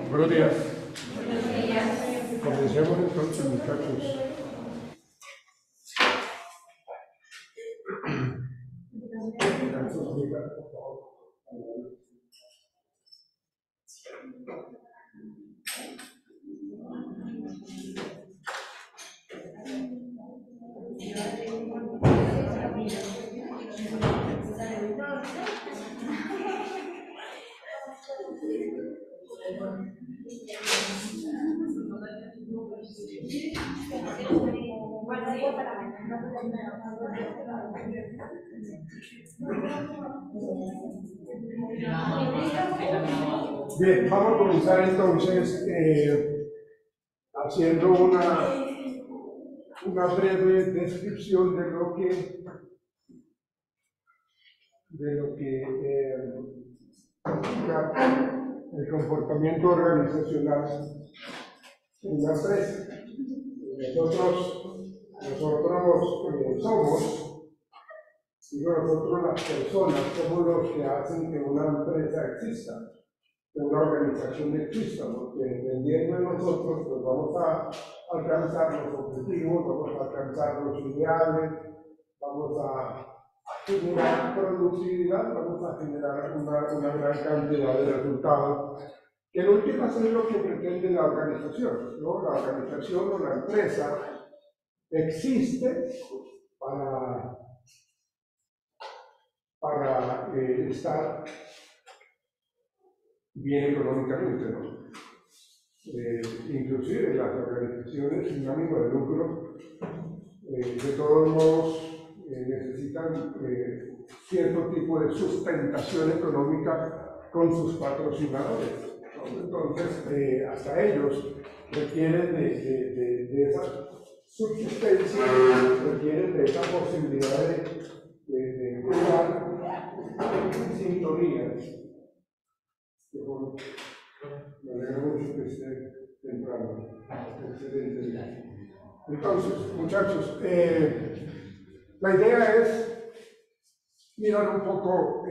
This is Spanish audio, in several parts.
Buenos días. Comencemos entonces, muchachos. Bien, vamos a comenzar entonces haciendo una breve descripción de lo que el comportamiento organizacional en una empresa. Nosotros somos, digo nosotros las personas, somos los que hacen que una empresa exista, que una organización exista, porque dependiendo de nosotros, pues vamos a alcanzar los objetivos, vamos a alcanzar los ideales, vamos a generar productividad, vamos a generar una gran cantidad de resultados, que en últimas es lo que pretende la organización, ¿no? La organización o la empresa existe para estar bien económicamente, ¿no? Inclusive las organizaciones sin ánimo de lucro, de todos modos, necesitan cierto tipo de sustentación económica con sus patrocinadores, ¿no? Entonces, hasta ellos requieren de esa subsistencia, requieren de esa posibilidad de jugar en sintonía. Me alegra mucho que esté temprano. Excelente. Entonces, muchachos, la idea es mirar un poco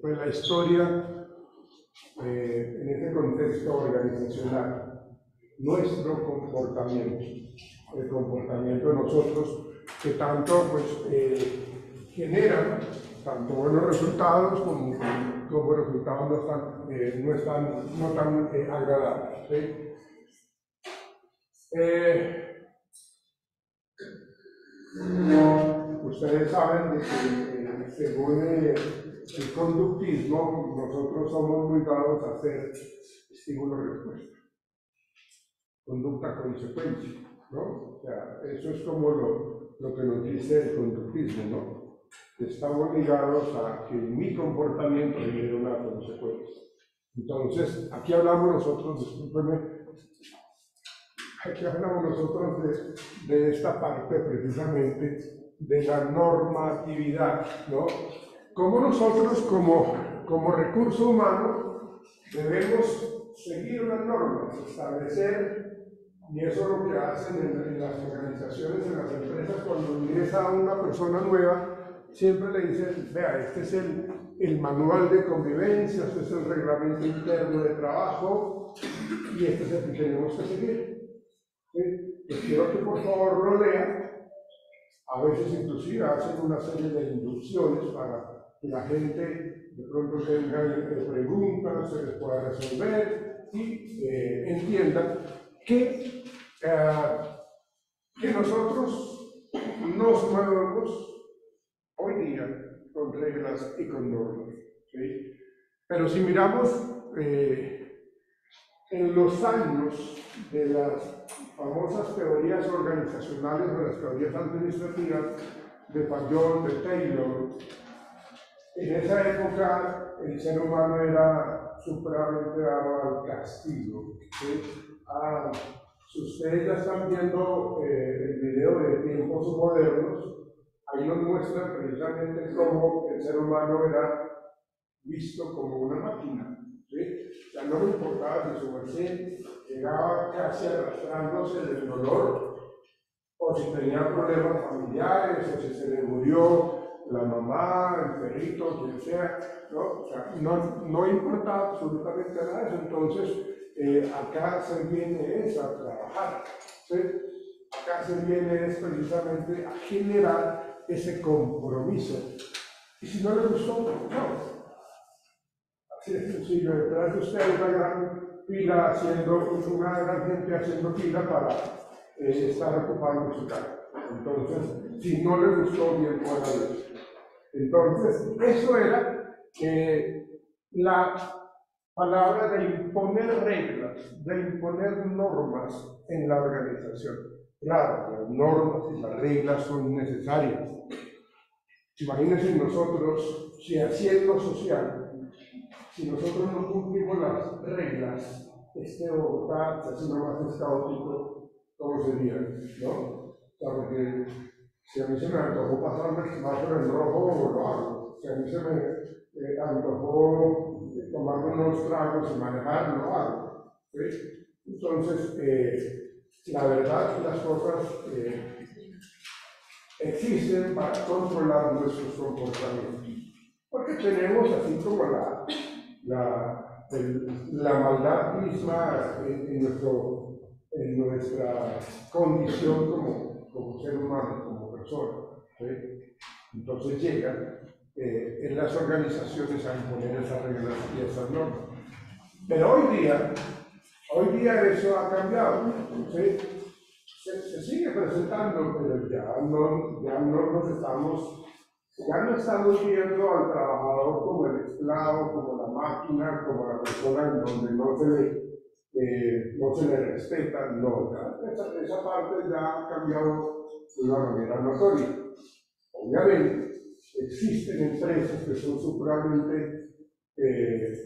pues la historia en este contexto organizacional, nuestro comportamiento, el comportamiento de nosotros que tanto pues, generan tanto buenos resultados como resultados no tan agradables, ¿sí? Ustedes saben de que según el conductismo, nosotros somos muy dados a hacer estímulo-respuesta, conducta-consecuencia, ¿no? O sea, eso es como lo que nos dice el conductismo, ¿no? Estamos ligados a que mi comportamiento genere una consecuencia. Entonces, aquí hablamos nosotros, discúlpeme, aquí hablamos nosotros de esta parte precisamente de la normatividad, ¿no? Como nosotros, como recurso humano, debemos seguir unas normas, establecer, y eso es lo que hacen en las organizaciones, en las empresas, cuando ingresa una persona nueva, siempre le dicen, vea, este es el manual de convivencia, este es el reglamento interno de trabajo, y este es el que tenemos que seguir. ¿Sí? Pues quiero que por favor lo lean. A veces inclusive hacen una serie de inducciones para que la gente de pronto tenga preguntas, se les pueda resolver y entiendan que nosotros nos movemos hoy día con reglas y con normas, ¿sí? Pero si miramos en los años de las famosas teorías organizacionales o las teorías administrativas de Fayol, de Taylor, En esa época el ser humano era supremamente dado al castigo. ¿Sí? Si ustedes ya están viendo el video de tiempos modernos, ahí nos muestra precisamente cómo el ser humano era visto como una máquina. ¿Sí? O sea, no le importaba si su merced llegaba casi arrastrándose del dolor, o si tenía problemas familiares, o si se le murió la mamá, el perrito, quien sea, ¿no? O sea, no importaba absolutamente nada de eso. Entonces, acá se viene es a trabajar, ¿sí? Acá se viene es precisamente a generar ese compromiso. Y si no le gustó, no. Así es sencillo. Detrás de usted hay una gran fila una gran gente haciendo fila para estar ocupando su casa. Entonces, si no le gustó, bien fuera de eso. Entonces, eso era la palabra de imponer reglas, de imponer normas en la organización. Claro, las normas y las reglas son necesarias. Imagínense nosotros, si haciendo social, si nosotros no cumplimos las reglas, Bogotá se hace más caótico, ¿cómo sería? ¿No? O sea, porque si a mí se me antojó pasarme el semáforo en rojo, lo hago. Si a mí se me antojó tomar unos tragos y manejar, lo hago. ¿Sí? Entonces, la verdad, las cosas existen para controlar nuestros comportamientos. Porque tenemos así como la maldad misma en nuestra condición como ser humano, como persona. ¿Sí? Entonces llegan en las organizaciones a imponer esas reglas y esas normas. Pero hoy día eso ha cambiado. ¿Sí? Se sigue presentando, pero ya no estamos viendo al trabajador como el esclavo, como la máquina, como la persona en donde no se le respeta. No, esa parte ya ha cambiado de una manera notoria. Obviamente, existen empresas que son supremamente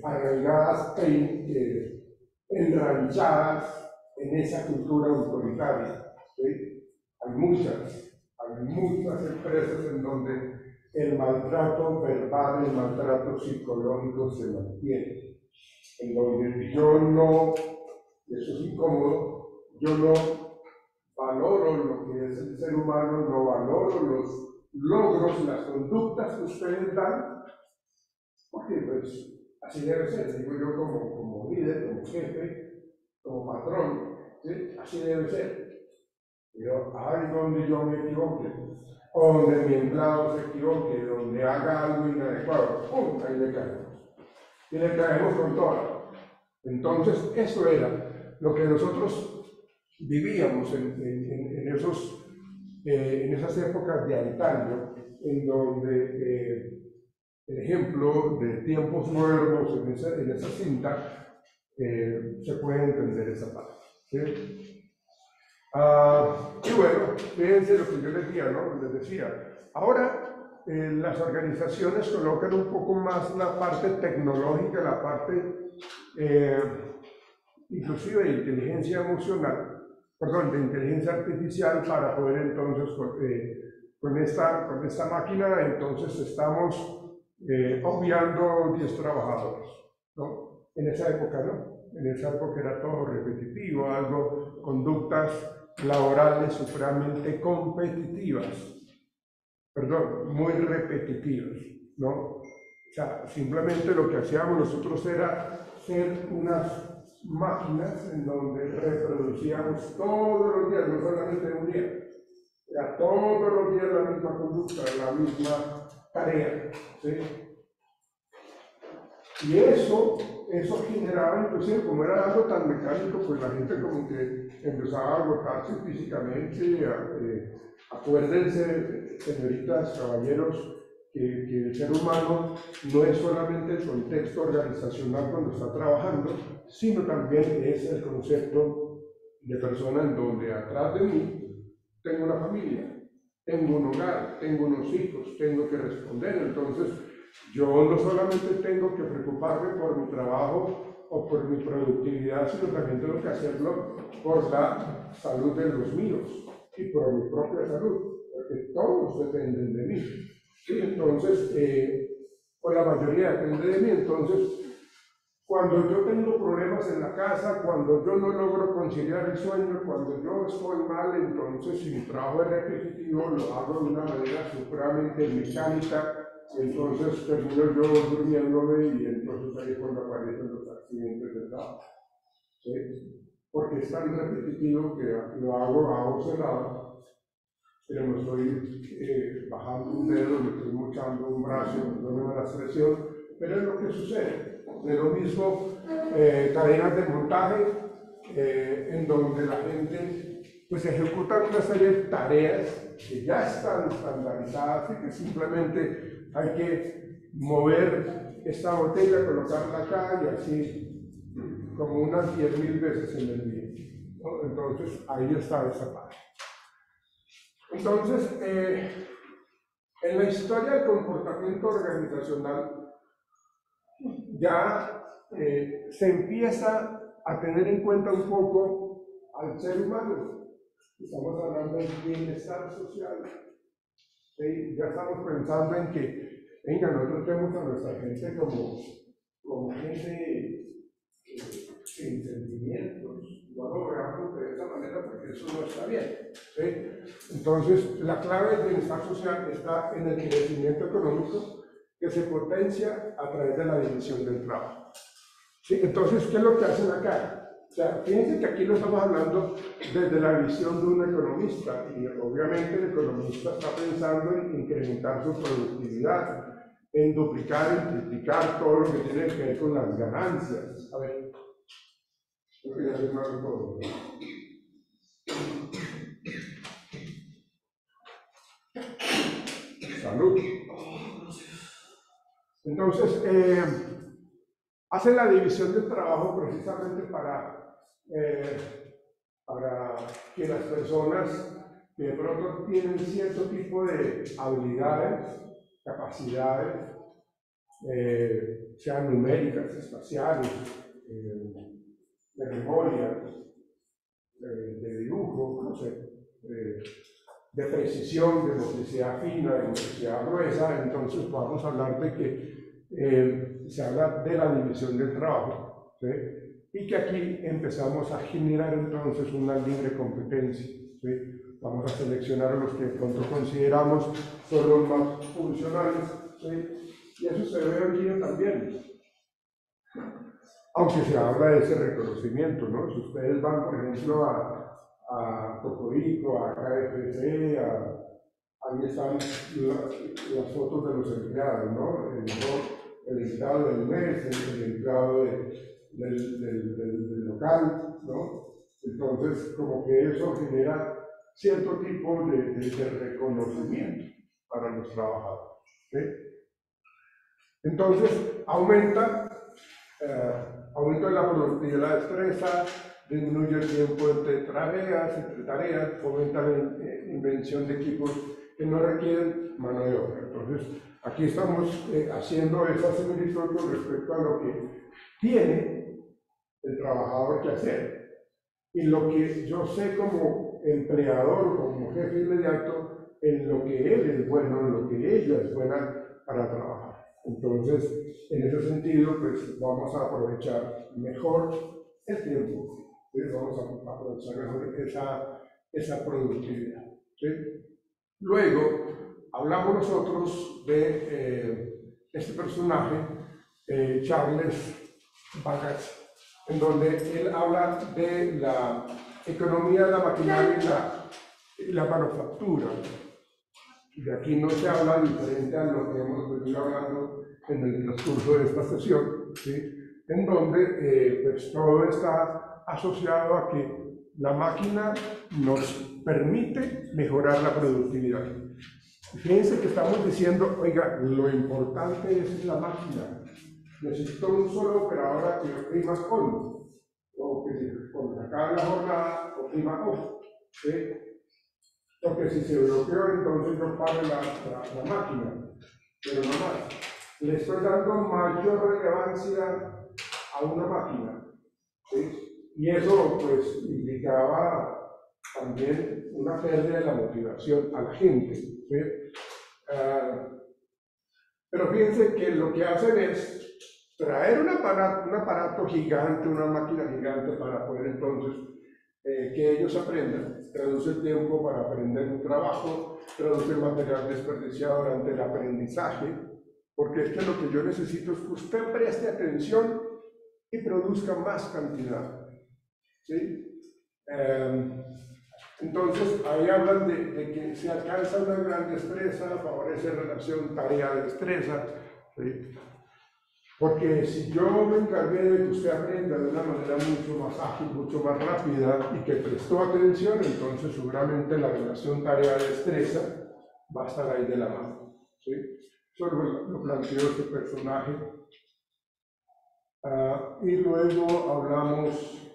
arraigadas e enraizadas en esa cultura autoritaria. ¿Sí? Hay muchas empresas en donde el maltrato verbal, el maltrato psicológico se mantiene, en donde yo no, y eso es incómodo, yo no valoro lo que es el ser humano, no valoro los logros, las conductas que ustedes dan, porque pues así debe ser, digo yo como líder, como jefe, como patrón, ¿sí? Así debe ser. Pero hay donde yo me equivoque, o donde mi empleado se equivoque, donde haga algo inadecuado, ¡pum! Ahí le caemos. Y le caemos con todo. Entonces, eso era lo que nosotros vivíamos en esas épocas de antaño, en donde el ejemplo de tiempos modernos en esa cinta se puede entender esa parte. ¿Sí? Y bueno, fíjense lo que yo les decía. Ahora las organizaciones colocan un poco más la parte tecnológica, la parte inclusive de inteligencia emocional, perdón, de inteligencia artificial para poder entonces con esta máquina entonces estamos obviando 10 trabajadores, ¿no? En esa época no, en esa época era todo repetitivo, conductas laborales supremamente competitivas, perdón, muy repetitivas, ¿no? O sea, simplemente lo que hacíamos nosotros era ser unas máquinas en donde reproducíamos todos los días, no solamente un día, era todos los días la misma conducta, la misma tarea, ¿sí? Y eso generaba, inclusive, como era algo tan mecánico, pues la gente como que empezaba a agotarse físicamente. Acuérdense, señoritas, caballeros, que el ser humano no es solamente el contexto organizacional cuando está trabajando, sino también es el concepto de persona en donde atrás de mí tengo una familia, tengo un hogar, tengo unos hijos, tengo que responder. Entonces, yo no solamente tengo que preocuparme por mi trabajo o por mi productividad, sino también tengo que hacerlo por la salud de los míos y por mi propia salud, porque todos dependen de mí. ¿Sí? Entonces, o la mayoría depende de mí. Entonces, cuando yo tengo problemas en la casa, cuando yo no logro conciliar el sueño, cuando yo estoy mal, entonces si mi trabajo es repetitivo, lo hago de una manera supremamente mecánica, entonces termino yo durmiéndome y entonces ahí es cuando aparecen los accidentes de trabajo. ¿Sí? Porque es tan repetitivo que lo hago cerrado, pero me estoy bajando un dedo, me estoy mochando un brazo, no me da la expresión, pero es lo que sucede. De lo mismo, cadenas de montaje, en donde la gente pues ejecuta una serie de tareas que ya están estandarizadas y que simplemente hay que mover esta botella, colocarla acá y así como unas 10.000 veces en el día, ¿no? Entonces ahí está esa parte. Entonces, en la historia del comportamiento organizacional ya se empieza a tener en cuenta un poco al ser humano. Estamos hablando del bienestar social. ¿Sí? Ya estamos pensando en que, venga, nosotros tenemos a nuestra gente como gente sin sentimientos. No lo veamos de esa manera porque eso no está bien. ¿Sí? Entonces, la clave del bienestar social está en el crecimiento económico que se potencia a través de la división del trabajo. ¿Sí? Entonces, ¿qué es lo que hacen acá? O sea, fíjense que aquí lo estamos hablando desde la visión de un economista, y obviamente el economista está pensando en incrementar su productividad, en duplicar, en triplicar todo lo que tiene que ver con las ganancias. A ver, creo que ya se me ha todo. Salud. Entonces, hacen la división del trabajo precisamente para que las personas que de pronto tienen cierto tipo de habilidades, capacidades, sean numéricas, espaciales, de memoria, de dibujo, no sé, de precisión, de motricidad fina, de motricidad gruesa. Entonces vamos a hablar de que se habla de la división del trabajo, ¿sí? Y que aquí empezamos a generar entonces una libre competencia, ¿sí? Vamos a seleccionar a los que de pronto consideramos son los más funcionales, ¿sí? Y eso se ve hoy día también, aunque se habla de ese reconocimiento, ¿no? Si ustedes van, por ejemplo, a Cocorico, a KFC, ahí están las fotos de los empleados, ¿no? El empleado del mes, el empleado del local, ¿no? Entonces, como que eso genera cierto tipo de reconocimiento para los trabajadores, ¿sí? Entonces, aumenta la productividad, la destreza, disminuye el tiempo entre tareas, fomenta la invención de equipos que no requieren mano de obra. Entonces, aquí estamos haciendo esa similitud con respecto a lo que tiene el trabajador que hacer y lo que yo sé como empleador, como jefe inmediato, en lo que él es bueno, en lo que ella es buena para trabajar. Entonces, en ese sentido, pues vamos a aprovechar mejor el tiempo, ¿sí? Vamos a aprovechar mejor esa productividad, ¿sí? Luego, hablamos nosotros de este personaje, Charles Babbage, en donde él habla de la economía de la maquinaria y la manufactura. De aquí no se habla diferente a lo que hemos venido hablando en el transcurso de esta sesión, ¿sí? En donde pues todo está asociado a que la máquina nos permite mejorar la productividad. Fíjense que estamos diciendo, oiga, lo importante es la máquina. Necesito un solo operador que oprima on, o que cuando se acabe la jornada oprima off, ¿sí? Porque si se bloqueó, entonces yo paro la máquina, pero no más. le estoy dando mayor relevancia a una máquina, ¿sí? Y eso pues implicaba también una pérdida de la motivación a la gente, ¿sí? Pero fíjense que lo que hacen es traer un aparato gigante, una máquina gigante para poder entonces que ellos aprendan, traduce el tiempo para aprender un trabajo, traduce el material desperdiciado durante el aprendizaje, porque es que lo que yo necesito es que usted preste atención y produzca más cantidad, ¿sí? Entonces, ahí hablan de que se alcanza una gran destreza, favorece relación tarea-destreza, ¿sí? Porque si yo me encargué de que usted aprenda de una manera mucho más ágil, mucho más rápida y que prestó atención, entonces seguramente la relación tarea-destreza va a estar ahí de la mano, ¿sí? Eso lo planteó este personaje. Y luego hablamos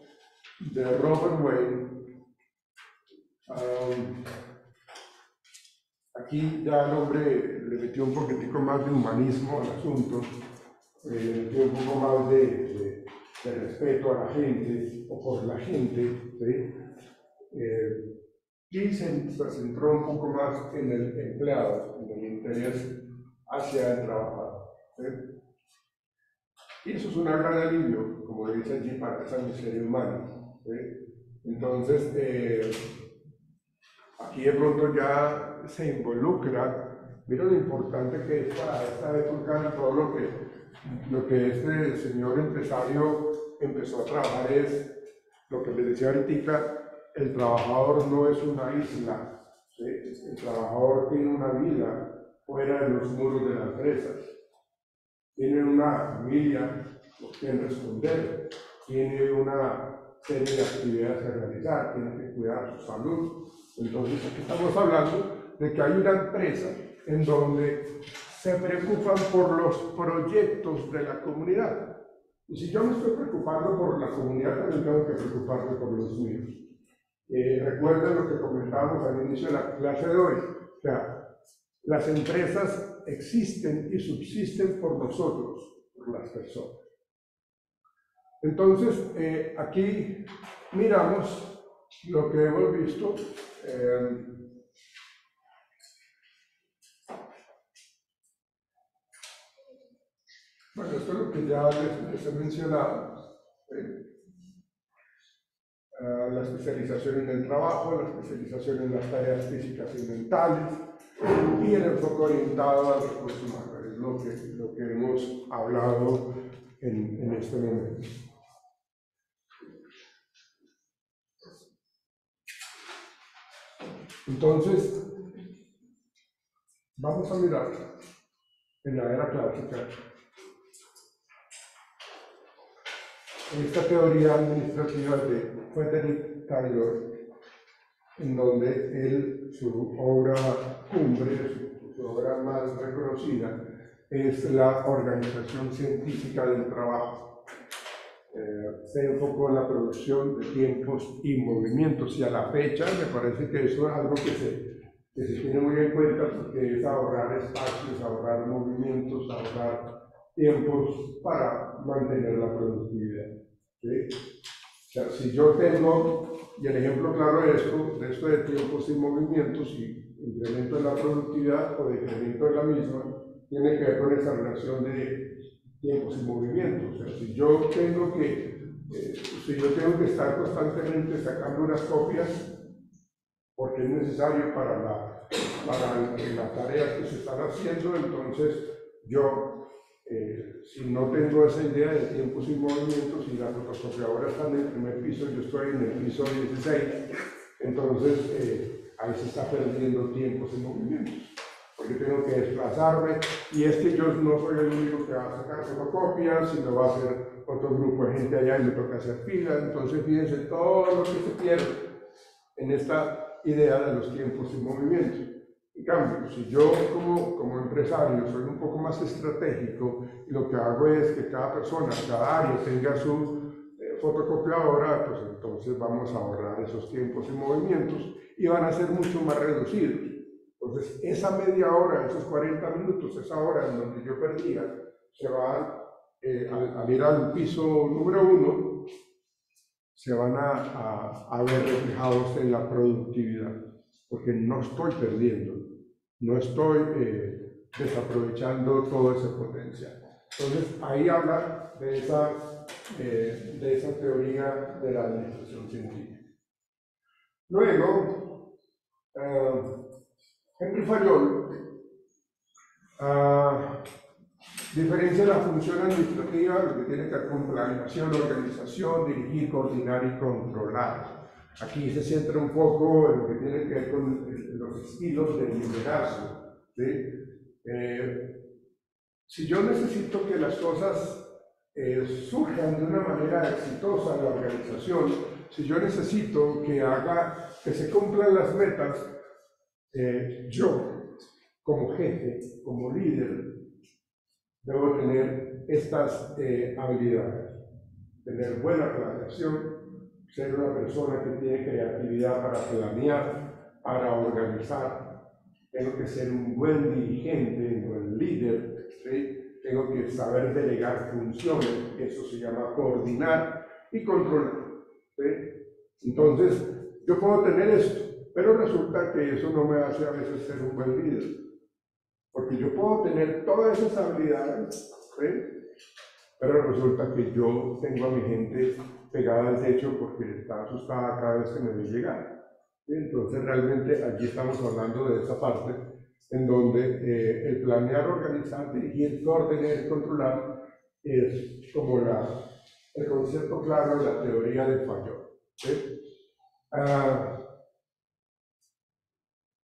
de Robert Wayne. Aquí ya el hombre le metió un poquitico más de humanismo al asunto, le metió un poco más de respeto a la gente o por la gente, ¿sí? Y se centró un poco más en el empleado, en el interés hacia el trabajador, ¿sí? Y eso es un gran alivio, como dice allí, para esa miseria humana, ¿sí? Entonces, aquí de pronto ya se involucra, mira lo importante que es para esta época todo lo que este señor empresario empezó a trabajar es, lo que les decía ahorita, el trabajador no es una isla, ¿sí? El trabajador tiene una vida fuera de los muros de la empresa, tiene una familia, por quien responder, tiene una serie de actividades que realizar, tiene que cuidar su salud. Entonces aquí estamos hablando de que hay una empresa en donde se preocupan por los proyectos de la comunidad. Y si yo me estoy preocupando por la comunidad, también tengo que preocuparme por los míos. Recuerden lo que comentábamos al inicio de la clase de hoy. O sea, las empresas existen y subsisten por nosotros, por las personas. Entonces, aquí miramos lo que hemos visto. Bueno, esto es lo que ya les he mencionado. La especialización en el trabajo, la especialización en las tareas físicas y mentales, y el enfoque orientado al recurso humano, es lo que hemos hablado en este momento. Entonces, vamos a mirar en la era clásica esta teoría administrativa de Frederick Taylor, en donde su obra cumbre, su obra más reconocida, es la organización científica del trabajo. Se enfocó en la producción de tiempos y movimientos, y a la fecha me parece que eso es algo que se tiene muy en cuenta, porque es ahorrar espacios, ahorrar movimientos, ahorrar tiempos para mantener la productividad, ¿sí? O sea, si yo tengo, y el ejemplo claro de esto de tiempos y movimientos y incremento de la productividad o decremento de la misma, tiene que ver con esa relación de tiempos y movimientos. O sea, si yo tengo que estar constantemente sacando unas copias, porque es necesario para las tareas que se están haciendo, entonces yo, si no tengo esa idea de tiempos y movimientos, y la fotocopiadora está en el primer piso, yo estoy en el piso 16, entonces ahí se está perdiendo tiempos y movimientos, porque tengo que desplazarme, y es que yo no soy el único que va a sacar fotocopias, sino va a ser otro grupo de gente allá y me toca hacer filas. Entonces fíjense todo lo que se pierde en esta idea de los tiempos y movimientos. En cambio, si yo como empresario soy un poco más estratégico, y lo que hago es que cada persona, cada área tenga su fotocopiadora, pues entonces vamos a ahorrar esos tiempos y movimientos y van a ser mucho más reducidos. Entonces, esa media hora, esos 40 minutos, esa hora en donde yo perdía, se van, al ir al piso número 1, se van a ver reflejados en la productividad, porque no estoy perdiendo, no estoy desaprovechando todo ese potencial. Entonces, ahí habla de esa teoría de la administración científica. Luego, Henry Fayol diferencia la función administrativa, lo que tiene que ver con planeación, organización, dirigir, coordinar y controlar. Aquí se centra un poco en lo que tiene que ver con los estilos de liderazgo, ¿sí? Si yo necesito que las cosas surjan de una manera exitosa en la organización, si yo necesito que se cumplan las metas, yo, como jefe, como líder, debo tener estas habilidades, tener buena planeación, ser una persona que tiene creatividad para planear, para organizar, tengo que ser un buen dirigente, un buen líder, ¿sí? Tengo que saber delegar funciones, eso se llama coordinar y controlar, ¿sí? Entonces, yo puedo tener esto, pero resulta que eso no me hace a veces ser un buen líder. Porque yo puedo tener todas esas habilidades, ¿sí? Pero resulta que yo tengo a mi gente pegada al techo porque está asustada cada vez que me ve llegar. ¿Sí? Entonces realmente aquí estamos hablando de esa parte en donde el planear, organizar, dirigir, coordinar y controlar es como el concepto claro de la teoría del Fayol. ¿Sí?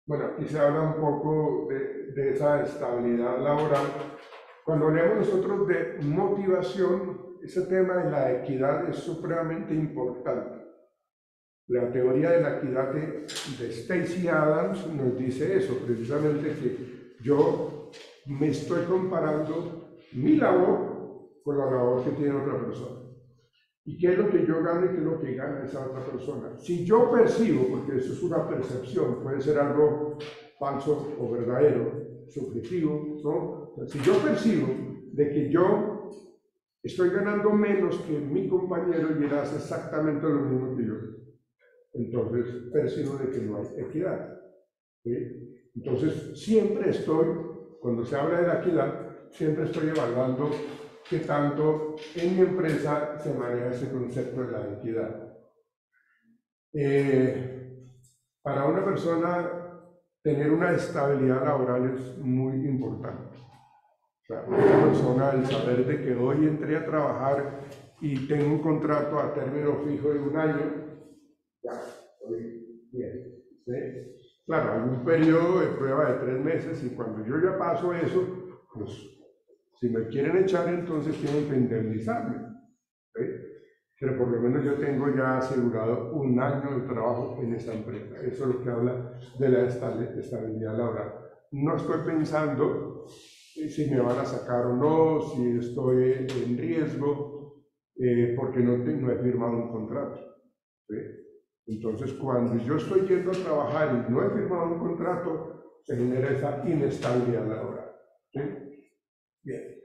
Bueno, aquí se habla un poco de esa estabilidad laboral. Cuando hablamos nosotros de motivación, ese tema de la equidad es supremamente importante. La teoría de la equidad de Stacey Adams nos dice eso, precisamente que yo me estoy comparando mi labor con la labor que tiene otra persona. ¿Y qué es lo que yo gano y qué es lo que gana esa otra persona? Si yo percibo, porque eso es una percepción, puede ser algo falso o verdadero, subjetivo, ¿no? O sea, si yo percibo de que yo estoy ganando menos que mi compañero y él hace exactamente lo mismo que yo, entonces percibo de que no hay equidad, ¿sí? Entonces siempre estoy, cuando se habla de la equidad, siempre estoy evaluando qué tanto en mi empresa se maneja ese concepto de la equidad. Para una persona, tener una estabilidad laboral es muy importante. O sea, una persona, el saber de que hoy entré a trabajar y tengo un contrato a término fijo de 1 año, ya, estoy bien, ¿sí? Claro, hay un periodo de prueba de 3 meses y cuando yo ya paso eso, pues si me quieren echar, entonces tienen que indemnizarme, ¿sí? Pero por lo menos yo tengo ya asegurado 1 año de trabajo en esta empresa. Eso es lo que habla de la estabilidad laboral. No estoy pensando si me van a sacar o no, si estoy en riesgo, porque no he firmado un contrato, ¿sí? Entonces, cuando yo estoy yendo a trabajar y no he firmado un contrato, se genera esa inestabilidad laboral, ¿sí? Bien.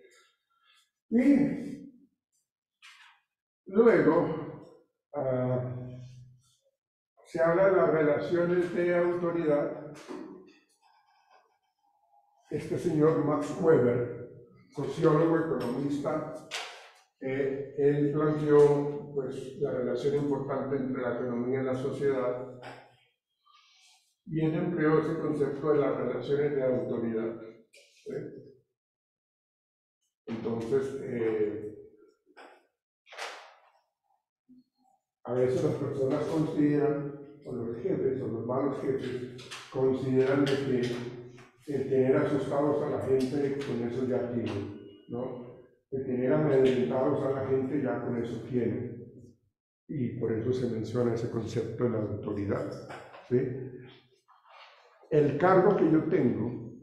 Y luego se habla de las relaciones de autoridad. Este señor Max Weber, sociólogo, economista, él planteó pues, la relación importante entre la economía y la sociedad y él empleó ese concepto de las relaciones de autoridad, ¿sí? Entonces, a veces las personas consideran, o los jefes, o los malos jefes, consideran de que el tener asustados a la gente, con eso ya tienen, ¿no? El tener amedrentados a la gente, ya con eso tienen. Y por eso se menciona ese concepto de la autoridad, ¿sí? El cargo que yo tengo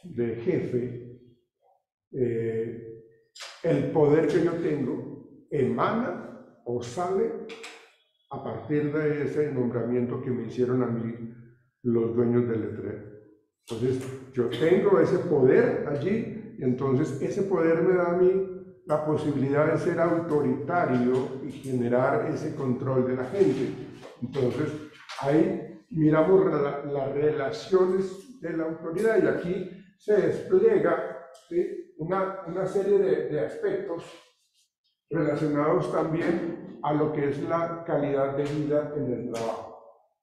de jefe, el poder que yo tengo, emana o sale a partir de ese nombramiento que me hicieron a mí los dueños del letrero. Entonces, yo tengo ese poder allí, y entonces ese poder me da a mí la posibilidad de ser autoritario y generar ese control de la gente. Entonces, ahí miramos las relaciones de la autoridad y aquí se despliega, ¿sí?, una serie de aspectos relacionados también a lo que es la calidad de vida en el trabajo.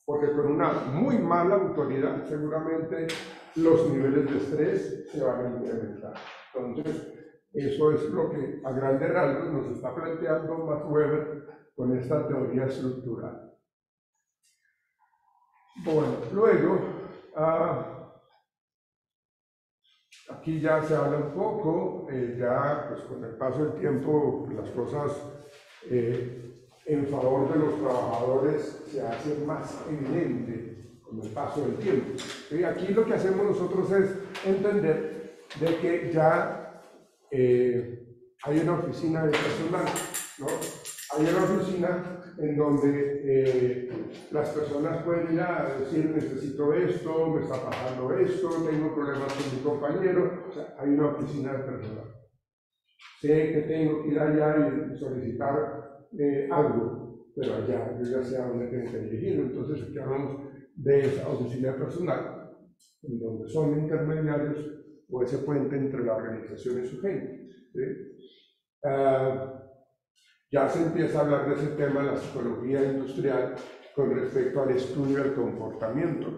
Porque con una muy mala autoridad seguramente los niveles de estrés se van a incrementar. Entonces, eso es lo que a grandes rasgos nos está planteando Max Weber con esta teoría estructural. Bueno, luego, aquí ya se habla un poco, ya pues con el paso del tiempo las cosas en favor de los trabajadores se hacen más evidentes con el paso del tiempo. ¿Sí? Aquí lo que hacemos nosotros es entender de que ya hay una oficina de personal, ¿no? Hay una oficina en donde las personas pueden ir a decir necesito esto, me está pasando esto, tengo problemas con mi compañero. O sea, hay una oficina de personal. Sé que tengo que ir allá y solicitar algo, pero allá yo ya sé a dónde tengo que dirigir. Entonces aquí hablamos de esa oficina de personal, en donde son intermediarios o ese puente entre la organización y su gente. ¿Sí? Ya se empieza a hablar de ese tema en la psicología industrial con respecto al estudio del comportamiento,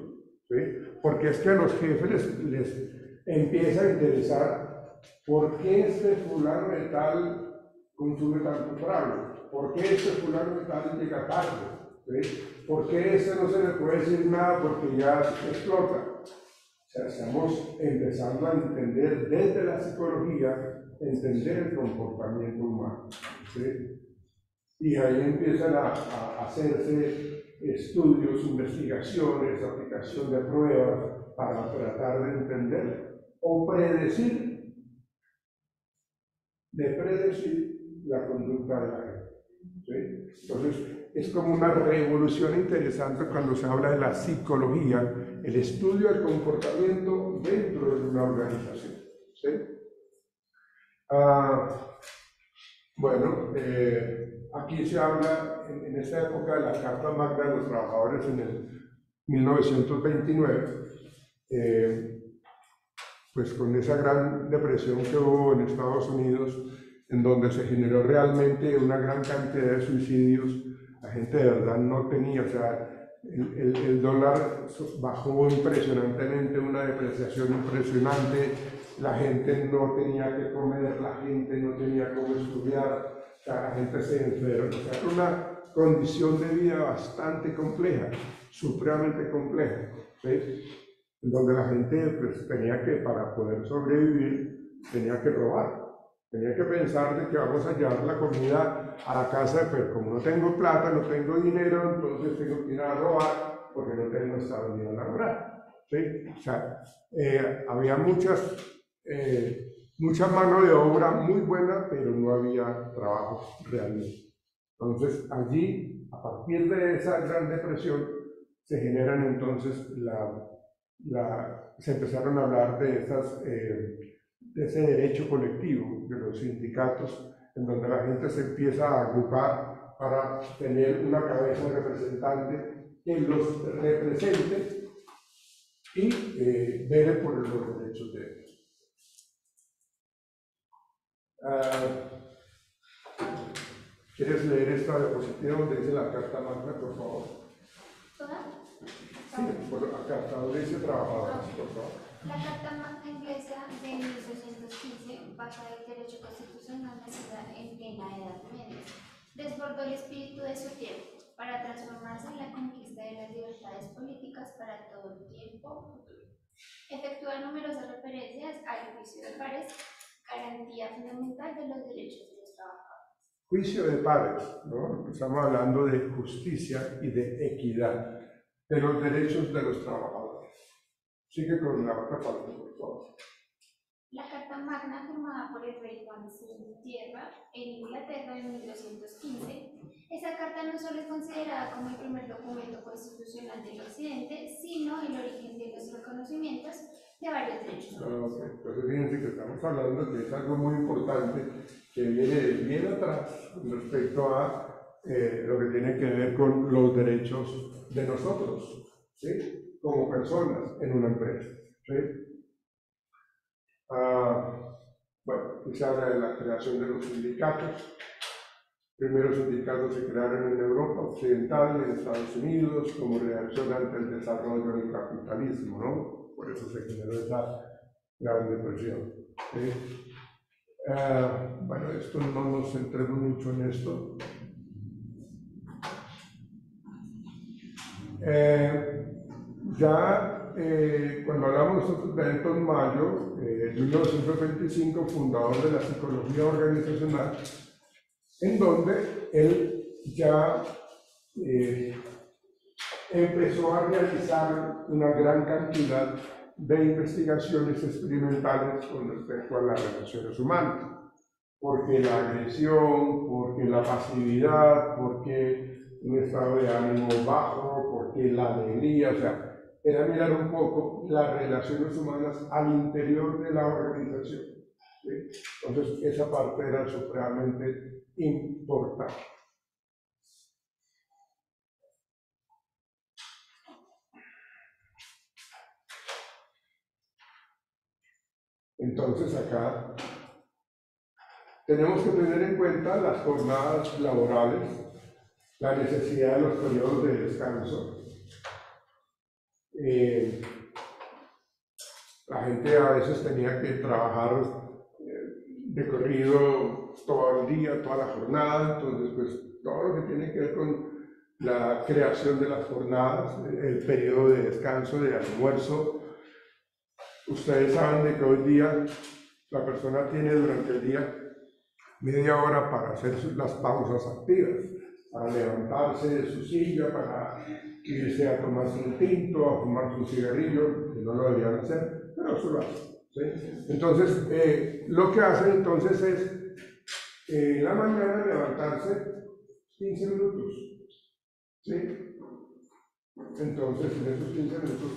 ¿sí? Porque es que a los jefes les empieza a interesar por qué este fulano de tal consume tanto trago, por qué este fulano de tal llega tarde, ¿sí? ¿Por qué este no se le puede decir nada porque ya explota? O sea, estamos empezando a entender desde la psicología, entender el comportamiento humano, ¿sí? Y ahí empiezan a hacerse estudios, investigaciones, aplicación de pruebas para tratar de entender o predecir la conducta de la gente. ¿Sí? Entonces, es como una revolución interesante cuando se habla de la psicología, el estudio del comportamiento dentro de una organización. ¿Sí? Bueno, aquí se habla en esta época de la Carta Magna de los Trabajadores en el 1929, pues con esa gran depresión que hubo en Estados Unidos, en donde se generó realmente una gran cantidad de suicidios, la gente de verdad no tenía, o sea, el dólar bajó impresionantemente, una depreciación impresionante, la gente no tenía que comer, la gente no tenía cómo estudiar, o sea, la gente se enfermó, o sea, era una condición de vida bastante compleja, supremamente compleja, ¿sí? Donde la gente pues, tenía que, para poder sobrevivir, tenía que robar. Tenía que pensar de que vamos a llevar la comida a la casa, pero como no tengo plata, no tengo dinero, entonces tengo que ir a robar porque no tengo estabilidad laboral. ¿Sí? O sea, había mucha mano de obra muy buena, pero no había trabajo realmente. Entonces, allí, a partir de esa gran depresión, se generan entonces se empezaron a hablar de ese derecho colectivo de los sindicatos, en donde la gente se empieza a agrupar para tener una cabeza representante que los represente y vele por los derechos de ellos. ¿Quieres leer esta diapositiva donde dice la Carta Magna, por favor? ¿Toda? Sí, acá está donde dice trabajadores, por favor. La Carta Magna Inglesa de 1815, basada en el derecho constitucional nacida en plena Edad Media, desbordó el espíritu de su tiempo para transformarse en la conquista de las libertades políticas para todo el tiempo futuro. Efectúa numerosas referencias al juicio de pares, garantía fundamental de los derechos de los trabajadores. Juicio de pares, ¿no? Estamos hablando de justicia y de equidad, de los derechos de los trabajadores. Sigue con la otra parte, por favor. La Carta Magna, firmada por el rey Juan de Tierra en Inglaterra en 1215, esa carta no solo es considerada como el primer documento constitucional del Occidente, sino el origen de los reconocimientos de varios derechos humanos. Entonces fíjense que estamos hablando que es algo muy importante que viene bien atrás con respecto a lo que tiene que ver con los derechos de nosotros, ¿sí? Como personas en una empresa, ¿sí? Bueno, aquí se habla de la creación de los sindicatos. Primeros sindicatos se crearon en Europa Occidental y en Estados Unidos como reacción ante el desarrollo del capitalismo, ¿no? Por eso se generó esa gran depresión, ¿sí? Bueno, esto no nos centremos mucho en esto. Cuando hablamos nosotros de Benton Mayo, de 1925, fundador de la psicología organizacional, en donde él ya empezó a realizar una gran cantidad de investigaciones experimentales con respecto a las relaciones humanas, porque la agresión, porque la pasividad, porque un estado de ánimo bajo, porque la alegría, o sea, era mirar un poco las relaciones humanas al interior de la organización, ¿sí? Entonces, esa parte era supremamente importante. Entonces, acá tenemos que tener en cuenta las jornadas laborales, la necesidad de los periodos de descanso. La gente a veces tenía que trabajar de corrido todo el día, toda la jornada, entonces pues todo lo que tiene que ver con la creación de las jornadas, el periodo de descanso, de almuerzo. Ustedes saben de que hoy día la persona tiene durante el día media hora para hacer las pausas activas, para levantarse de su silla, para irse a tomarse un tinto, a fumarse un cigarrillo, que no lo deberían hacer, pero eso lo hacen, ¿sí? Entonces, lo que hacen entonces es, en la mañana levantarse 15 minutos, ¿sí? Entonces, en esos 15 minutos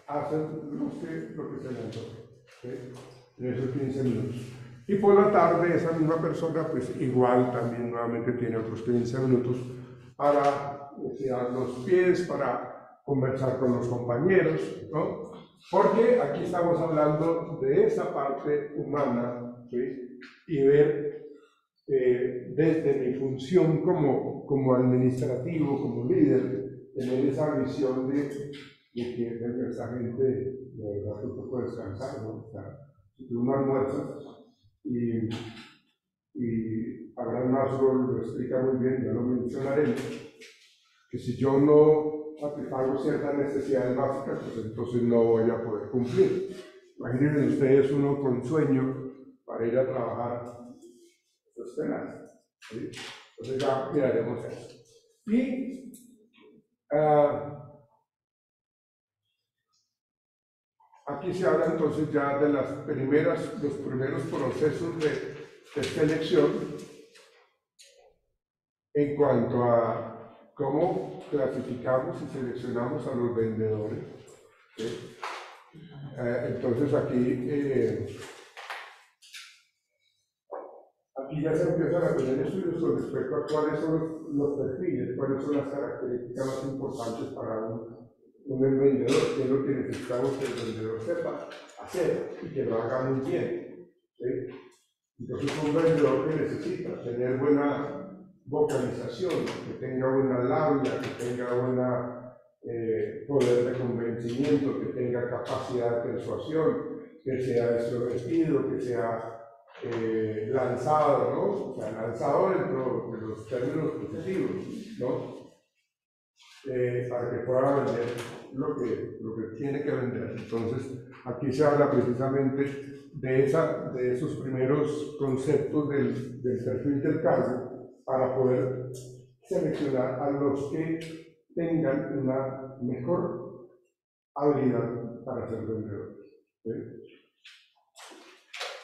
hacen lo que se les antoja, ¿sí? En esos 15 minutos. Y por la tarde esa misma persona pues igual también nuevamente tiene otros 15 minutos para estirar los pies, para conversar con los compañeros, ¿no? Porque aquí estamos hablando de esa parte humana, ¿sí? Y ver desde mi función como administrativo, como líder, tener esa visión de que esa gente de verdad tú puedes descansar, ¿no? O sea, si tú no almuerzas, y Abraham Maslow lo explica muy bien, ya lo mencionaré, que si yo no satisfago ciertas necesidades básicas, pues entonces no voy a poder cumplir. Imagínense ustedes uno con sueño para ir a trabajar, pues tenaz, ¿sí? Entonces ya miraremos eso. Y aquí se habla entonces ya de los primeros procesos de selección en cuanto a cómo clasificamos y seleccionamos a los vendedores, ¿sí? Entonces aquí ya se empiezan a tener estudios con respecto a cuáles son los perfiles, cuáles son las características más importantes para un vendedor, qué es lo que necesitamos que el vendedor sepa hacer y que lo haga muy bien, ¿sí? Entonces un vendedor que necesita tener buena vocalización, que tenga buena labia, que tenga buena poder de convencimiento, que tenga capacidad de persuasión, que sea extrovertido, que sea lanzado, ¿no? O sea, lanzado dentro de los términos positivos, ¿no? Para que pueda vender lo que tiene que vender. Entonces, aquí se habla precisamente de esos primeros conceptos del perfil del cargo para poder seleccionar a los que tengan una mejor habilidad para ser vendedores, ¿sí?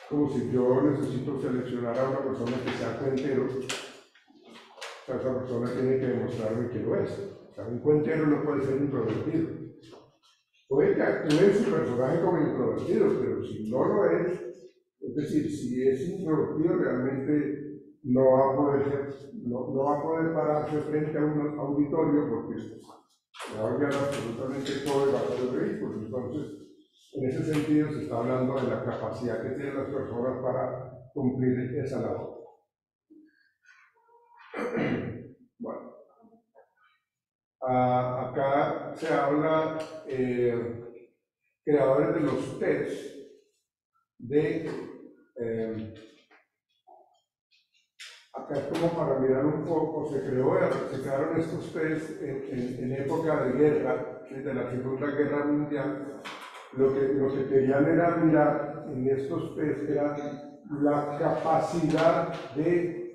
como si yo necesito seleccionar a una persona que sea cuentero, o sea, esa persona tiene que demostrarme que lo es. O sea, un cuentero no puede ser introvertido. Puede que actúe en su personaje como introvertido, pero si no lo es decir, si es introvertido realmente no va a poder no va a poder pararse frente a un auditorio porque va a olvidar absolutamente todo y va a ser el ridículo. Entonces, en ese sentido se está hablando de la capacidad que tienen las personas para cumplir esa labor. Bueno, acá se habla creadores de los test de acá es como para mirar un poco, se crearon estos test en época de guerra, desde la Segunda Guerra Mundial. Lo que querían era mirar en estos test era la capacidad de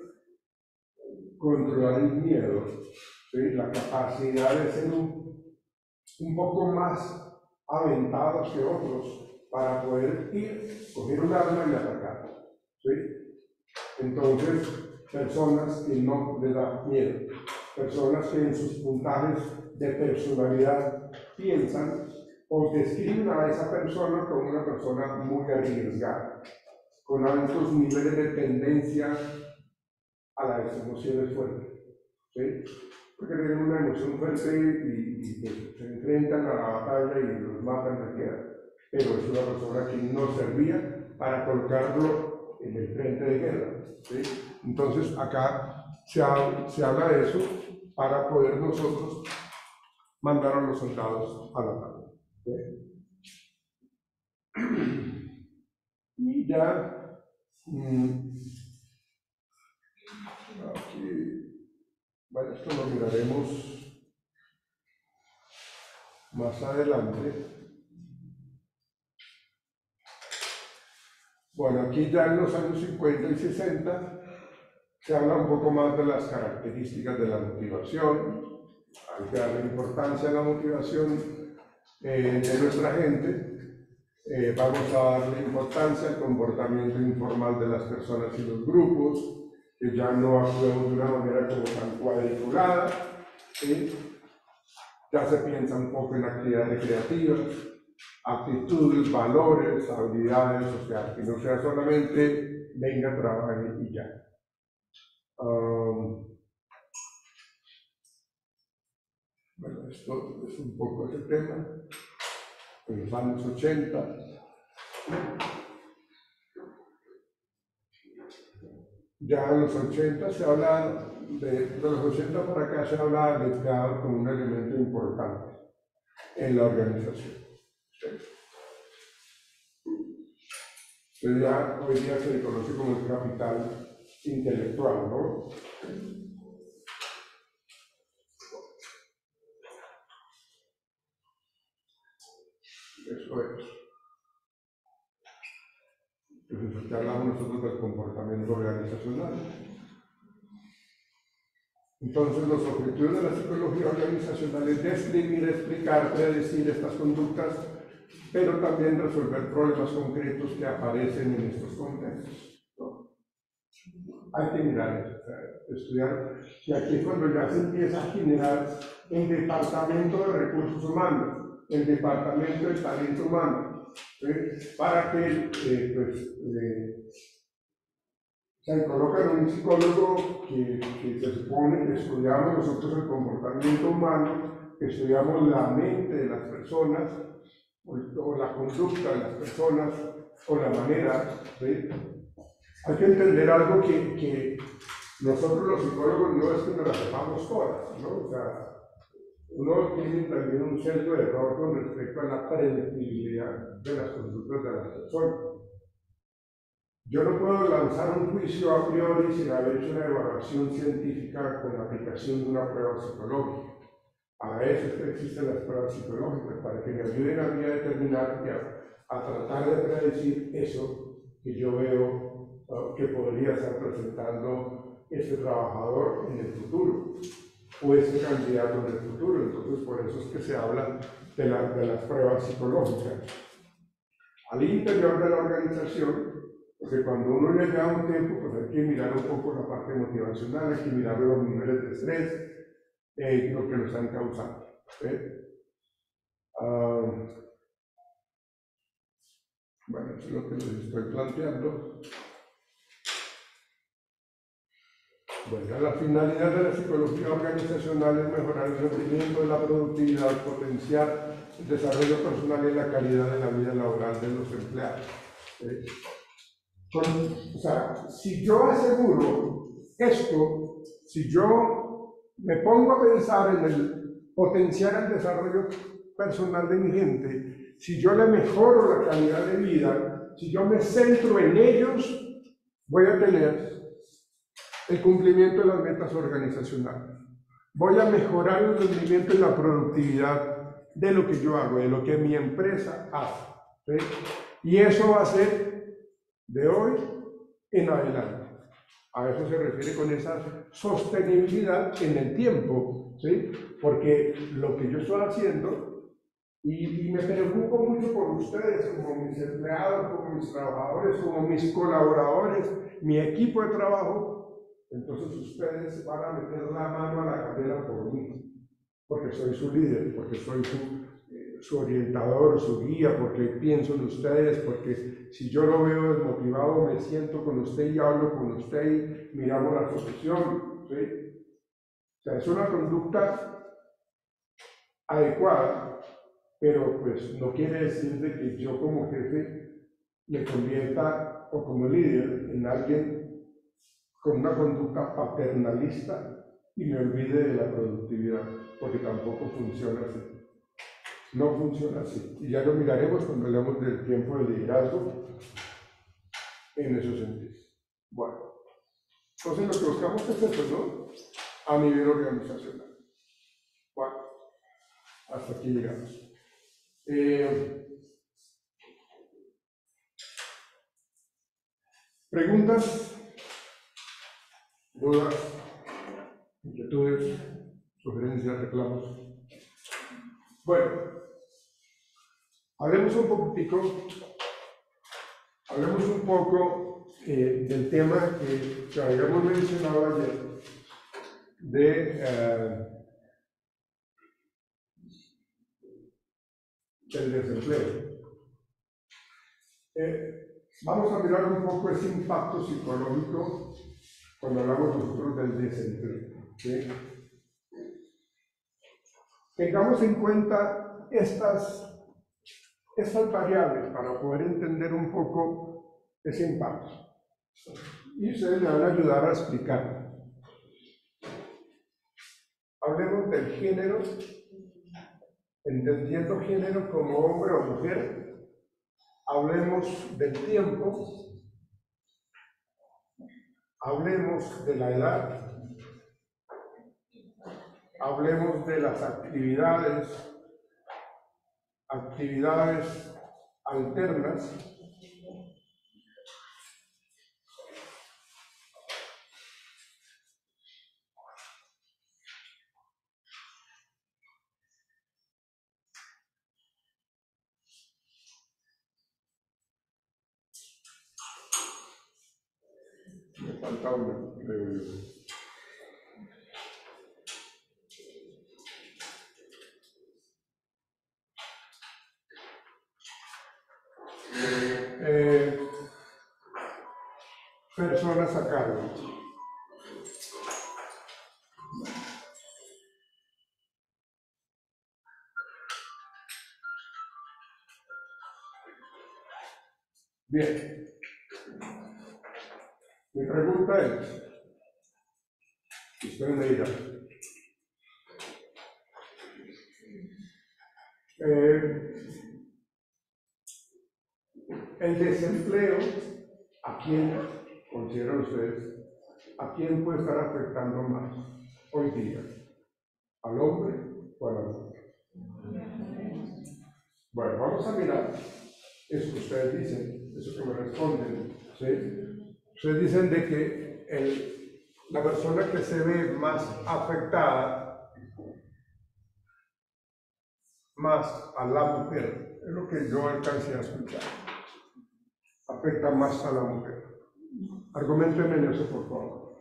controlar el miedo, ¿sí? La capacidad de ser un poco más aventados que otros para poder coger un arma y atacar, ¿sí? Entonces, personas que no les da miedo, personas que en sus puntajes de personalidad piensan o describen a esa persona como una persona muy arriesgada, con altos niveles de tendencia a las emociones fuertes, ¿sí? Porque tienen una emoción fuerte y pues, se enfrentan a la batalla y los matan de guerra, pero es una persona que no servía para colocarlo en el frente de guerra, ¿sí? Entonces acá se habla de eso para poder nosotros mandar a los soldados a la batalla, ¿sí? Y ya aquí, bueno, esto lo miraremos más adelante. Bueno, aquí ya en los años 50 y 60 se habla un poco más de las características de la motivación, hay que darle importancia a la motivación de nuestra gente. Vamos a darle importancia al comportamiento informal de las personas y los grupos, que ya no actúan de una manera como tan cuadriculada, ¿sí? Ya se piensa un poco en actividades creativas, actitudes, valores, habilidades, o sea, que no sea solamente venga, trabaje y ya. Bueno, esto es un poco ese tema. En los años 80, ya en los 80 se habla, de los 80 para acá se habla del empleado como un elemento importante en la organización. Entonces ya hoy día se le conoce como el capital intelectual, ¿no? Eso es. Entonces ya hablamos nosotros del comportamiento organizacional. Entonces los objetivos de la psicología organizacional es describir, explicar, predecir estas conductas, pero también resolver problemas concretos que aparecen en estos contextos, ¿no? Hay que mirar eso, o sea, estudiar, y aquí es cuando ya se empieza a generar el departamento de recursos humanos, el departamento de talento humano, ¿sí? Para que se colocan un psicólogo que se supone que estudiamos nosotros el comportamiento humano, que estudiamos la mente de las personas, o la conducta de las personas, o la manera, ¿sí? Hay que entender algo que nosotros los psicólogos no es que nos las sepamos todas, ¿no? O sea, uno tiene también un centro de error con respecto a la predictibilidad de las conductas de las personas. Yo no puedo lanzar un juicio a priori sin haber hecho una evaluación científica con la aplicación de una prueba psicológica. Para eso es que existen las pruebas psicológicas, para que me ayuden a mí a determinar y a tratar de predecir eso que yo veo que podría estar presentando ese trabajador en el futuro o ese candidato en el futuro. Entonces, por eso es que se habla de las pruebas psicológicas. Al interior de la organización, Porque cuando uno ya lleva un tiempo, pues hay que mirar un poco la parte motivacional, hay que mirar los niveles de estrés, lo que lo están causando. Bueno, eso es lo que les estoy planteando. Bueno, la finalidad de la psicología organizacional es mejorar el rendimiento de la productividad, potenciar el desarrollo personal y la calidad de la vida laboral de los empleados. O sea, si yo aseguro esto, si yo me pongo a pensar en el potenciar el desarrollo personal de mi gente, si yo le mejoro la calidad de vida, si yo me centro en ellos, voy a tener el cumplimiento de las metas organizacionales. Voy a mejorar el rendimiento y la productividad de lo que yo hago, de lo que mi empresa hace. ¿Sí? Y eso va a ser de hoy en adelante. A eso se refiere con esa sostenibilidad en el tiempo, ¿sí? Porque lo que yo estoy haciendo, y me preocupo mucho por ustedes, como mis empleados, como mis trabajadores, como mis colaboradores, mi equipo de trabajo, entonces ustedes van a meter la mano a la cadera por mí, porque soy su líder, porque soy su orientador, su guía, porque pienso en ustedes, porque si yo lo veo desmotivado, me siento con usted y hablo con usted y miramos la solución, ¿sí? O sea, es una conducta adecuada, pero pues no quiere decir de que yo como jefe me convierta, o como líder, en alguien con una conducta paternalista y me olvide de la productividad, porque tampoco funciona así. No funciona así. Y ya lo miraremos cuando hablemos del tiempo de liderazgo en esos sentidos. Bueno, entonces lo que buscamos es eso, ¿no? A nivel organizacional. Bueno, hasta aquí llegamos. ¿Preguntas? ¿Dudas? ¿Inquietudes? ¿Sugerencias? ¿Reclamos? Bueno, hablemos un poco del tema que habíamos mencionado ayer, del desempleo. Vamos a mirar un poco ese impacto psicológico cuando hablamos nosotros del desempleo. ¿Sí? Tengamos en cuenta estas variables para poder entender un poco ese impacto. Y ustedes me van a ayudar a explicar. Hablemos del género, entendiendo género como hombre o mujer. Hablemos del tiempo. Hablemos de la edad. Hablemos de las actividades alternas. Me falta una, creo yo. Personas a cargo. Bien. Mi pregunta es, usted me dirá, el desempleo, ¿a quién consideran ustedes? ¿A quién puede estar afectando más hoy día? ¿Al hombre o a la mujer? Bueno, vamos a mirar eso que ustedes dicen, eso que me responden. ¿Sí? Ustedes dicen de que la persona que se ve más afectada, más a la mujer, es lo que yo alcancé a escuchar. Afecta más a la mujer. Argumentenme en eso, por favor.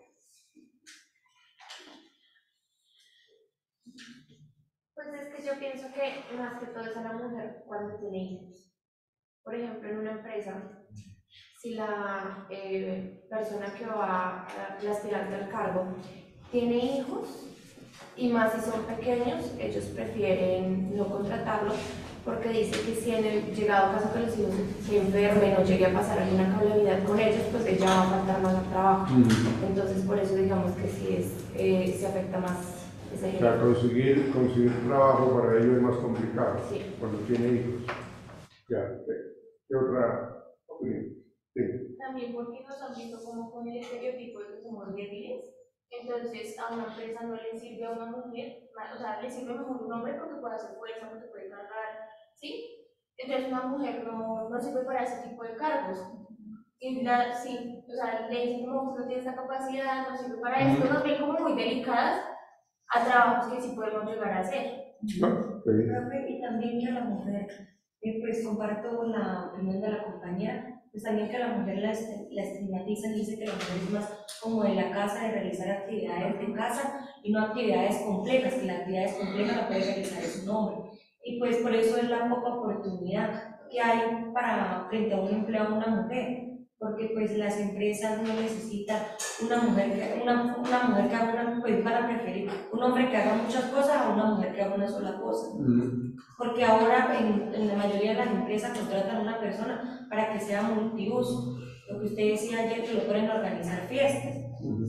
Pues es que yo pienso que más que todo es a la mujer cuando tiene hijos. Por ejemplo, en una empresa, si la persona que va, la aspirante al cargo, tiene hijos, y más si son pequeños, ellos prefieren no contratarlos porque dicen que si en el llegado caso que los hijos se enfermen o llegue a pasar alguna calamidad con ellos, pues ella va a faltar más al trabajo. Entonces, por eso digamos que sí se afecta más esa O sea, conseguir trabajo para ellos es más complicado Sí. cuando tiene hijos. Ya, ¿qué otra opinión? Sí. También porque nos han visto como con el estereotipo de que somos débiles, entonces a una empresa no le sirve a una mujer, o sea, le sirve mejor un hombre porque puede hacer fuerza, porque puede cargar, ¿sí? Entonces una mujer no sirve para ese tipo de cargos. Y sí, o sea, le dicen como usted no tiene esta capacidad, no sirve para esto, nos ven como muy delicadas a trabajos que sí podemos llegar a hacer. ¿No? Sí. Profe, y también que a la mujer, pues comparto la opinión de la compañera, pues también que a la mujer la estigmatizan y dice que la mujer es más como de la casa, de realizar actividades de casa y no actividades complejas, que las actividades complejas la puede realizar es un hombre. Y pues por eso es la poca oportunidad que hay para frente a un empleo a una mujer, porque pues las empresas no necesitan una mujer que haga pues van a preferir un hombre que haga muchas cosas a una mujer que haga una sola cosa. Porque ahora en la mayoría de las empresas contratan a una persona para que sea multiuso. Lo que usted decía ayer, que lo pueden organizar fiestas,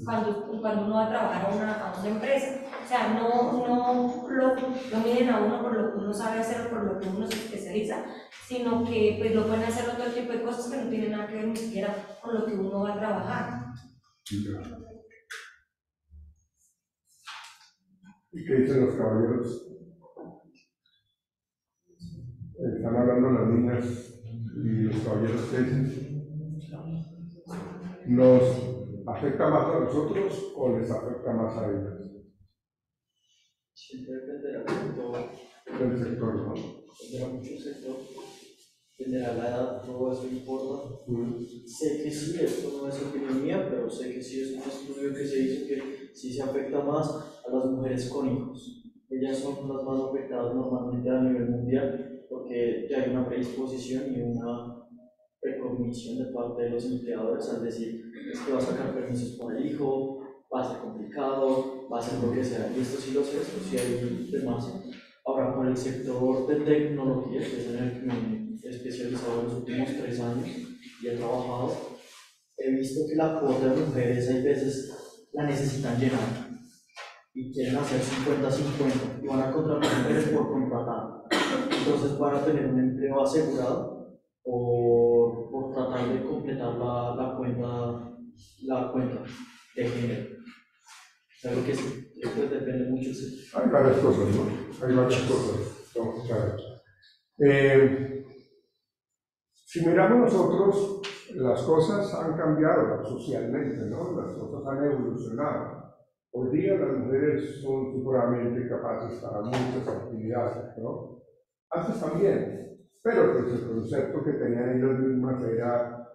cuando uno va a trabajar a una empresa. O sea, no lo miden a uno por lo que uno sabe hacer o por lo que uno se especializa, sino que pues lo pueden hacer otro tipo de cosas que no tienen nada que ver ni siquiera con lo que uno va a trabajar. ¿Y qué dicen los caballeros? Están hablando las niñas y los caballeros, ¿qué dicen? ¿Nos afecta más a nosotros o les afecta más a ellas? Siempre dependerá mucho Del sector, ¿no? dependerá mucho el sector, dependerá la edad, todo eso importa. Sé que sí, esto no es opinión mía, pero sé que sí es un estudio que se hizo que sí se afecta más a las mujeres con hijos. Ellas son las más afectadas normalmente a nivel mundial porque ya hay una predisposición y una precognición de parte de los empleadores al decir es que va a sacar permisos por el hijo, va a ser complicado, va a ser lo que sea. Y esto sí lo sé, esto sí hay demás. Ahora, por el sector de tecnología, que es en el que me he especializado en los últimos 3 años y he trabajado, he visto que la cuota de mujeres hay veces la necesitan llenar y quieren hacer 50-50 y van a contratar mujeres por contratar. Entonces van a tener un empleo asegurado por tratar de completar la cuenta de género. Claro que sí, esto depende mucho. Hay varias cosas, ¿no? Hay varias cosas. Vamos a ver. Si miramos nosotros, las cosas han cambiado socialmente, ¿no? Las cosas han evolucionado. Hoy día las mujeres son seguramente capaces para muchas actividades, ¿no? Antes también, pero pues el concepto que tenían ellas mismas era,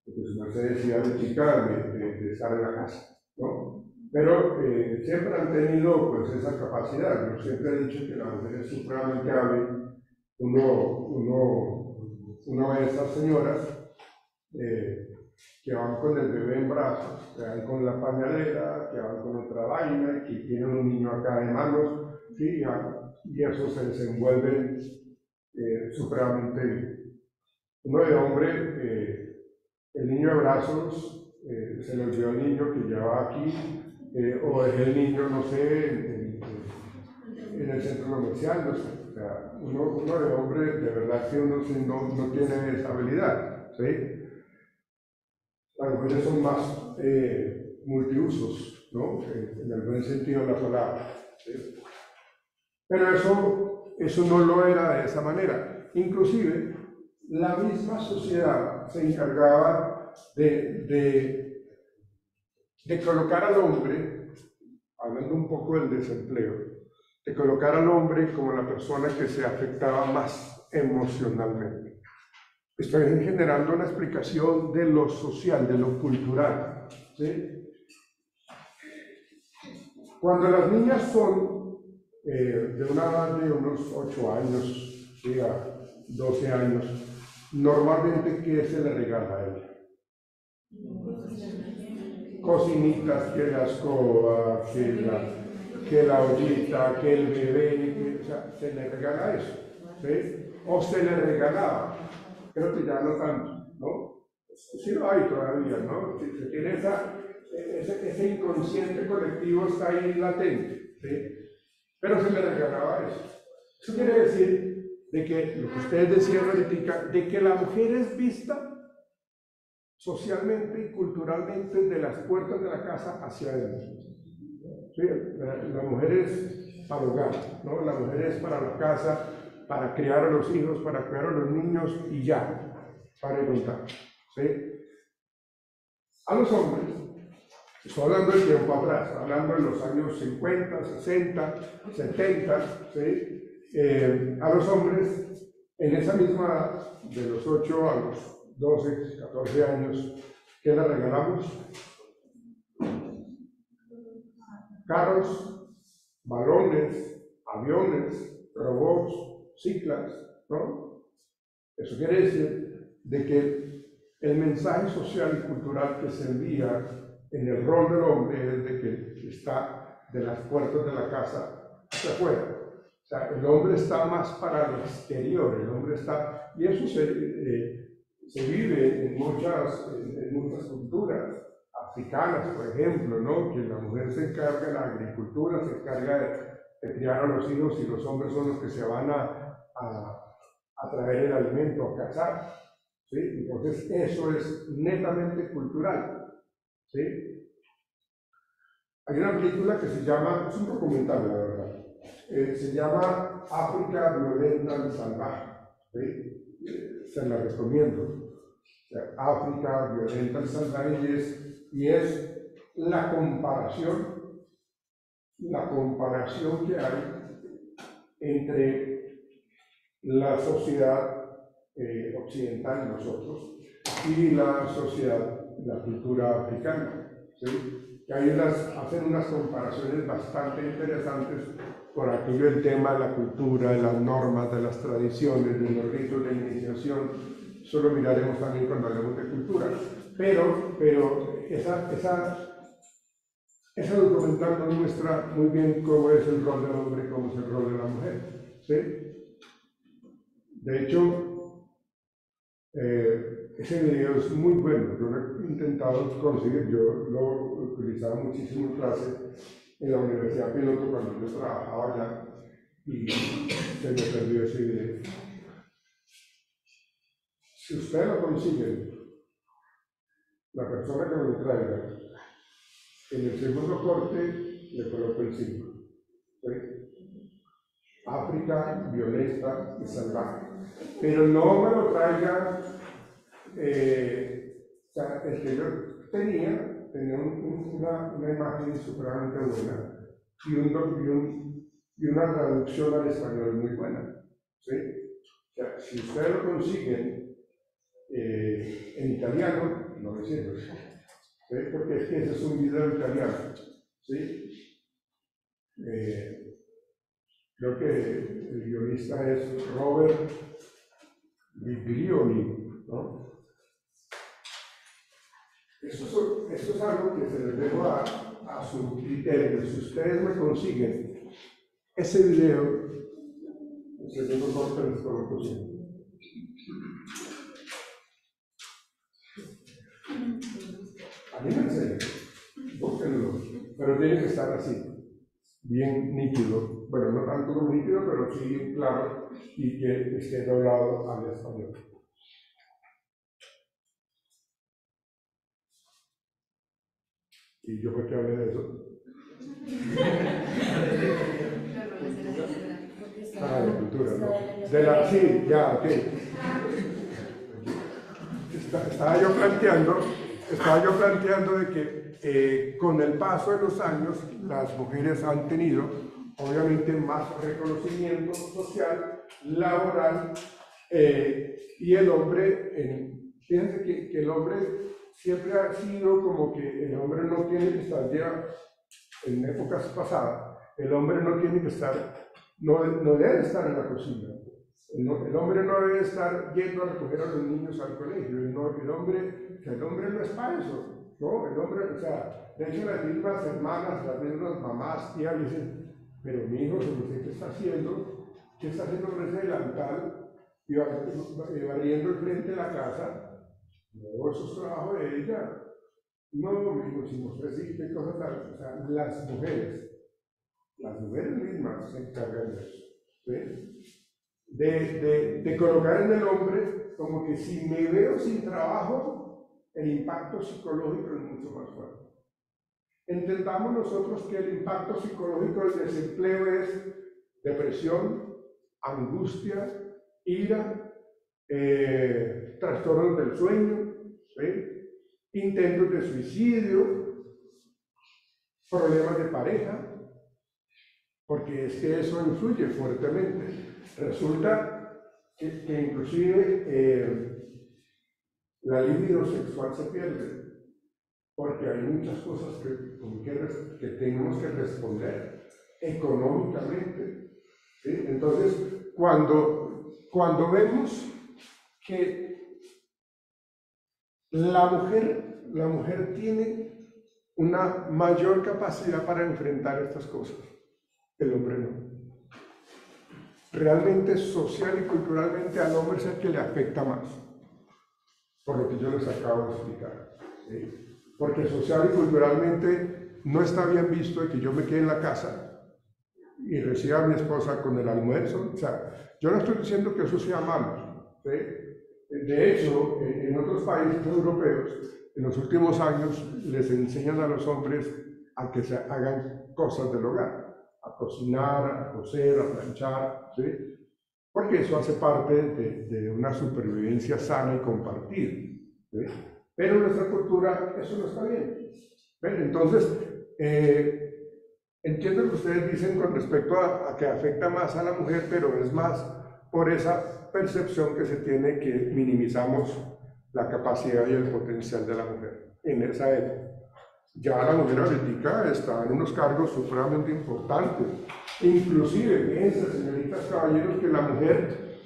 pues no se decía de chica, de estar en la casa, ¿no? Pero siempre han tenido pues esa capacidad. Yo siempre he dicho que la mujer es supremamente hábil. Uno ve a estas señoras que van con el bebé en brazos, que van con la pañalera, que van con otra vaina, que tienen un niño acá de manos, ¿sí? Y eso se desenvuelve supremamente bien. Uno de hombre, el niño de brazos, se le olvidó el niño que llevaba aquí, o dejé el niño, no sé, en el centro comercial, no sé. O sea, uno de hombre, de verdad que uno no tiene esa habilidad, ¿sí? Las mujeres son más multiusos, ¿no? En el buen sentido de la palabra, ¿sí? Pero eso no lo era de esa manera. Inclusive, la misma sociedad se encargaba de colocar al hombre, hablando un poco del desempleo, de colocar al hombre como la persona que se afectaba más emocionalmente. estoy generando una explicación de lo social, de lo cultural, ¿sí? Cuando las niñas son de una edad de unos 8 años, ¿sí? A 12 años, normalmente, ¿qué se le regala a ella? Cocinitas, que la escoba, que la ollita, que el bebé, o sea, se le regala eso, ¿sí? O se le regalaba, creo que ya no tanto, ¿no? Sí lo hay todavía, ¿no? Se tiene ese inconsciente colectivo está ahí latente, ¿sí? Pero se le regalaba eso. Eso quiere decir de que, lo que ustedes decían ahorita, de que la mujer es vista socialmente y culturalmente de las puertas de la casa hacia adentro. Sí, la mujer es para el hogar, ¿no? La mujer es para la casa, para criar a los hijos, para criar a los niños y ya, para contar. ¿Sí? A los hombres, estoy hablando del tiempo atrás, hablando de los años 50, 60, 70, ¿sí? A los hombres, en esa misma, de los 8 a los 12, 14 años, ¿qué le regalamos? Carros, balones, aviones, robots, ciclas, ¿no? Eso quiere decir de que el mensaje social y cultural que se envía en el rol del hombre es de que está de las puertas de la casa hacia afuera. O sea, el hombre está más para el exterior, el hombre está, y eso se vive en muchas culturas africanas, por ejemplo, ¿no? Que la mujer se encarga de la agricultura, se encarga de criar a los hijos y los hombres son los que se van a traer el alimento, a cazar, ¿sí? Entonces eso es netamente cultural, ¿sí? Hay una película que se llama, es un documental, la verdad, se llama África Violenta y Salvaje, ¿sí? Se la recomiendo. África Violenta y Salvaje y es la comparación que hay entre la sociedad occidental, nosotros, y la sociedad, la cultura africana, ¿sí? Que hacen unas comparaciones bastante interesantes por aquello el tema de la cultura, de las normas, de las tradiciones, de los ritos de iniciación. Eso lo miraremos también cuando hablemos de cultura. Pero ese documental nos muestra muy bien cómo es el rol del hombre y cómo es el rol de la mujer, ¿sí? De hecho, ese video es muy bueno, yo lo he intentado conseguir, yo lo utilizaba muchísimo en clase en la Universidad Piloto cuando yo trabajaba allá y se me perdió ese video. Si usted lo consigue, la persona que me lo traiga, en el segundo corte le coloco el signo, ¿sí? África violenta y salvaje. Pero no me lo traiga, o sea, el que yo tenía una imagen supremamente buena y una traducción al español muy buena, ¿sí? O sea, si ustedes lo consiguen en italiano, no me sirve, ¿sí? Porque es que ese es un video italiano, ¿sí? Creo que el guionista es Robert Biglioni, ¿no? Eso es algo que se les dejo a su criterio. Si ustedes me consiguen ese video, el segundo corte les coloco siempre. Anímense, búsquenlo, pero tiene que estar así, bien nítido. Bueno, no tanto como nítido, pero sí bien claro y que esté doblado al español. Y yo fue que hablé de eso. De cultura, ¿no? Sí, ya, ok. Estaba yo planteando de que con el paso de los años las mujeres han tenido obviamente más reconocimiento social, laboral Y el hombre, fíjense que el hombre siempre ha sido como que el hombre no tiene que estar ya, en épocas pasadas, el hombre no tiene que estar, no debe estar en la cocina. El hombre no debe estar yendo a recoger a los niños al colegio. El hombre no es para eso, ¿no? El hombre, o sea, de hecho las mismas hermanas, las mismas mamás, tías dicen, pero mi hijo, ¿qué está haciendo? ¿Qué está haciendo con ese delantal? Y barriendo el frente de la casa. No, eso es trabajo de ella. No, mi hijo, si usted sí, qué cosa tal. O sea, las mujeres mismas se encargan de eso, ¿sí? De colocar en el hombre como que si me veo sin trabajo, el impacto psicológico es mucho más fuerte. Entendamos nosotros que el impacto psicológico del desempleo es depresión, angustia, ira, trastornos del sueño, ¿sí? Intentos de suicidio, problemas de pareja, porque es que eso influye fuertemente. Resulta que inclusive la libido sexual se pierde, porque hay muchas cosas que tenemos que responder económicamente, ¿sí? Entonces, cuando vemos que la mujer tiene una mayor capacidad para enfrentar estas cosas, el hombre no. Realmente social y culturalmente al hombre es el que le afecta más, por lo que yo les acabo de explicar, ¿sí? Porque social y culturalmente no está bien visto que yo me quede en la casa y reciba a mi esposa con el almuerzo. O sea, yo no estoy diciendo que eso sea malo, ¿sí? De hecho, en otros países europeos, en los últimos años les enseñan a los hombres a que se hagan cosas del hogar, a cocinar, a coser, a planchar, ¿sí? Porque eso hace parte de una supervivencia sana y compartida, ¿sí? Pero en nuestra cultura eso no está bien. ¿Ven? Entonces, entiendo lo que ustedes dicen con respecto a que afecta más a la mujer, pero es más por esa percepción que se tiene que minimizamos la capacidad y el potencial de la mujer en esa época. Ya la mujer ahorita está en unos cargos supremamente importantes. Inclusive, piensa, señoritas, caballeros, que la mujer,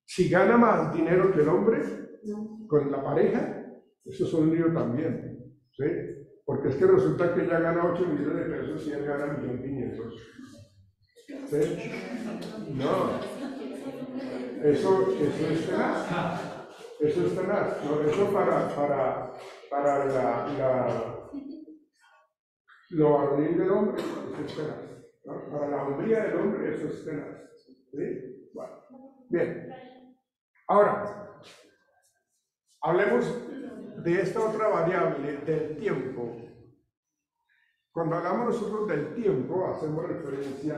si gana más dinero que el hombre con la pareja, eso es un lío también, ¿sí? Porque es que resulta que ella gana 8 millones de pesos y él gana 1.500.000. ¿Sí? No, eso es tenaz. Eso es tenaz, ¿no? Eso para lo varonil del hombre, eso es tenaz, ¿no? Para la hombría del hombre, eso es tenaz, ¿sí? Bueno, bien. Ahora, hablemos de esta otra variable, del tiempo. Cuando hablamos nosotros del tiempo, hacemos referencia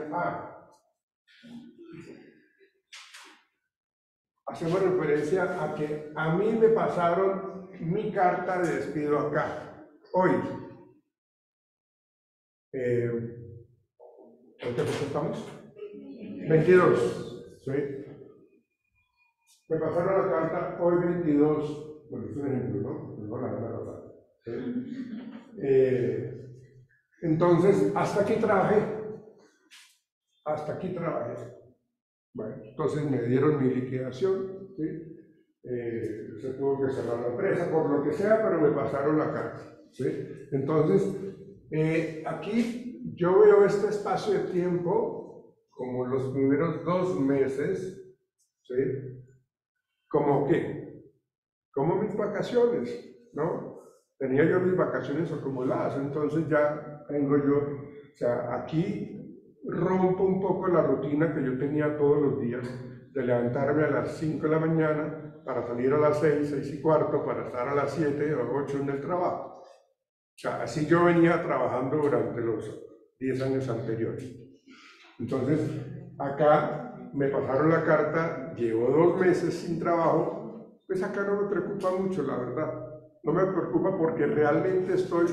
a que a mí me pasaron mi carta de despido acá, hoy. ¿En qué fecha estamos? 22, ¿sí? Me pasaron la carta hoy 22, bueno, es un ejemplo, ¿no? No la verdad. ¿Sí? Entonces, hasta aquí trabajé. Bueno, entonces me dieron mi liquidación, ¿sí? Se tuvo que cerrar la empresa, por lo que sea, pero me pasaron la carta, ¿sí? Entonces, aquí yo veo este espacio de tiempo como los primeros 2 meses, ¿sí? ¿Como qué? Como mis vacaciones, ¿no? Tenía yo mis vacaciones acumuladas, entonces ya tengo yo, o sea, aquí rompo un poco la rutina que yo tenía todos los días, de levantarme a las 5 de la mañana para salir a las 6:15, para estar a las 7 o 8 en el trabajo. O sea, así yo venía trabajando durante los 10 años anteriores. Entonces, acá me pasaron la carta, llevo 2 meses sin trabajo, pues acá no me preocupa mucho, la verdad. No me preocupa porque realmente estoy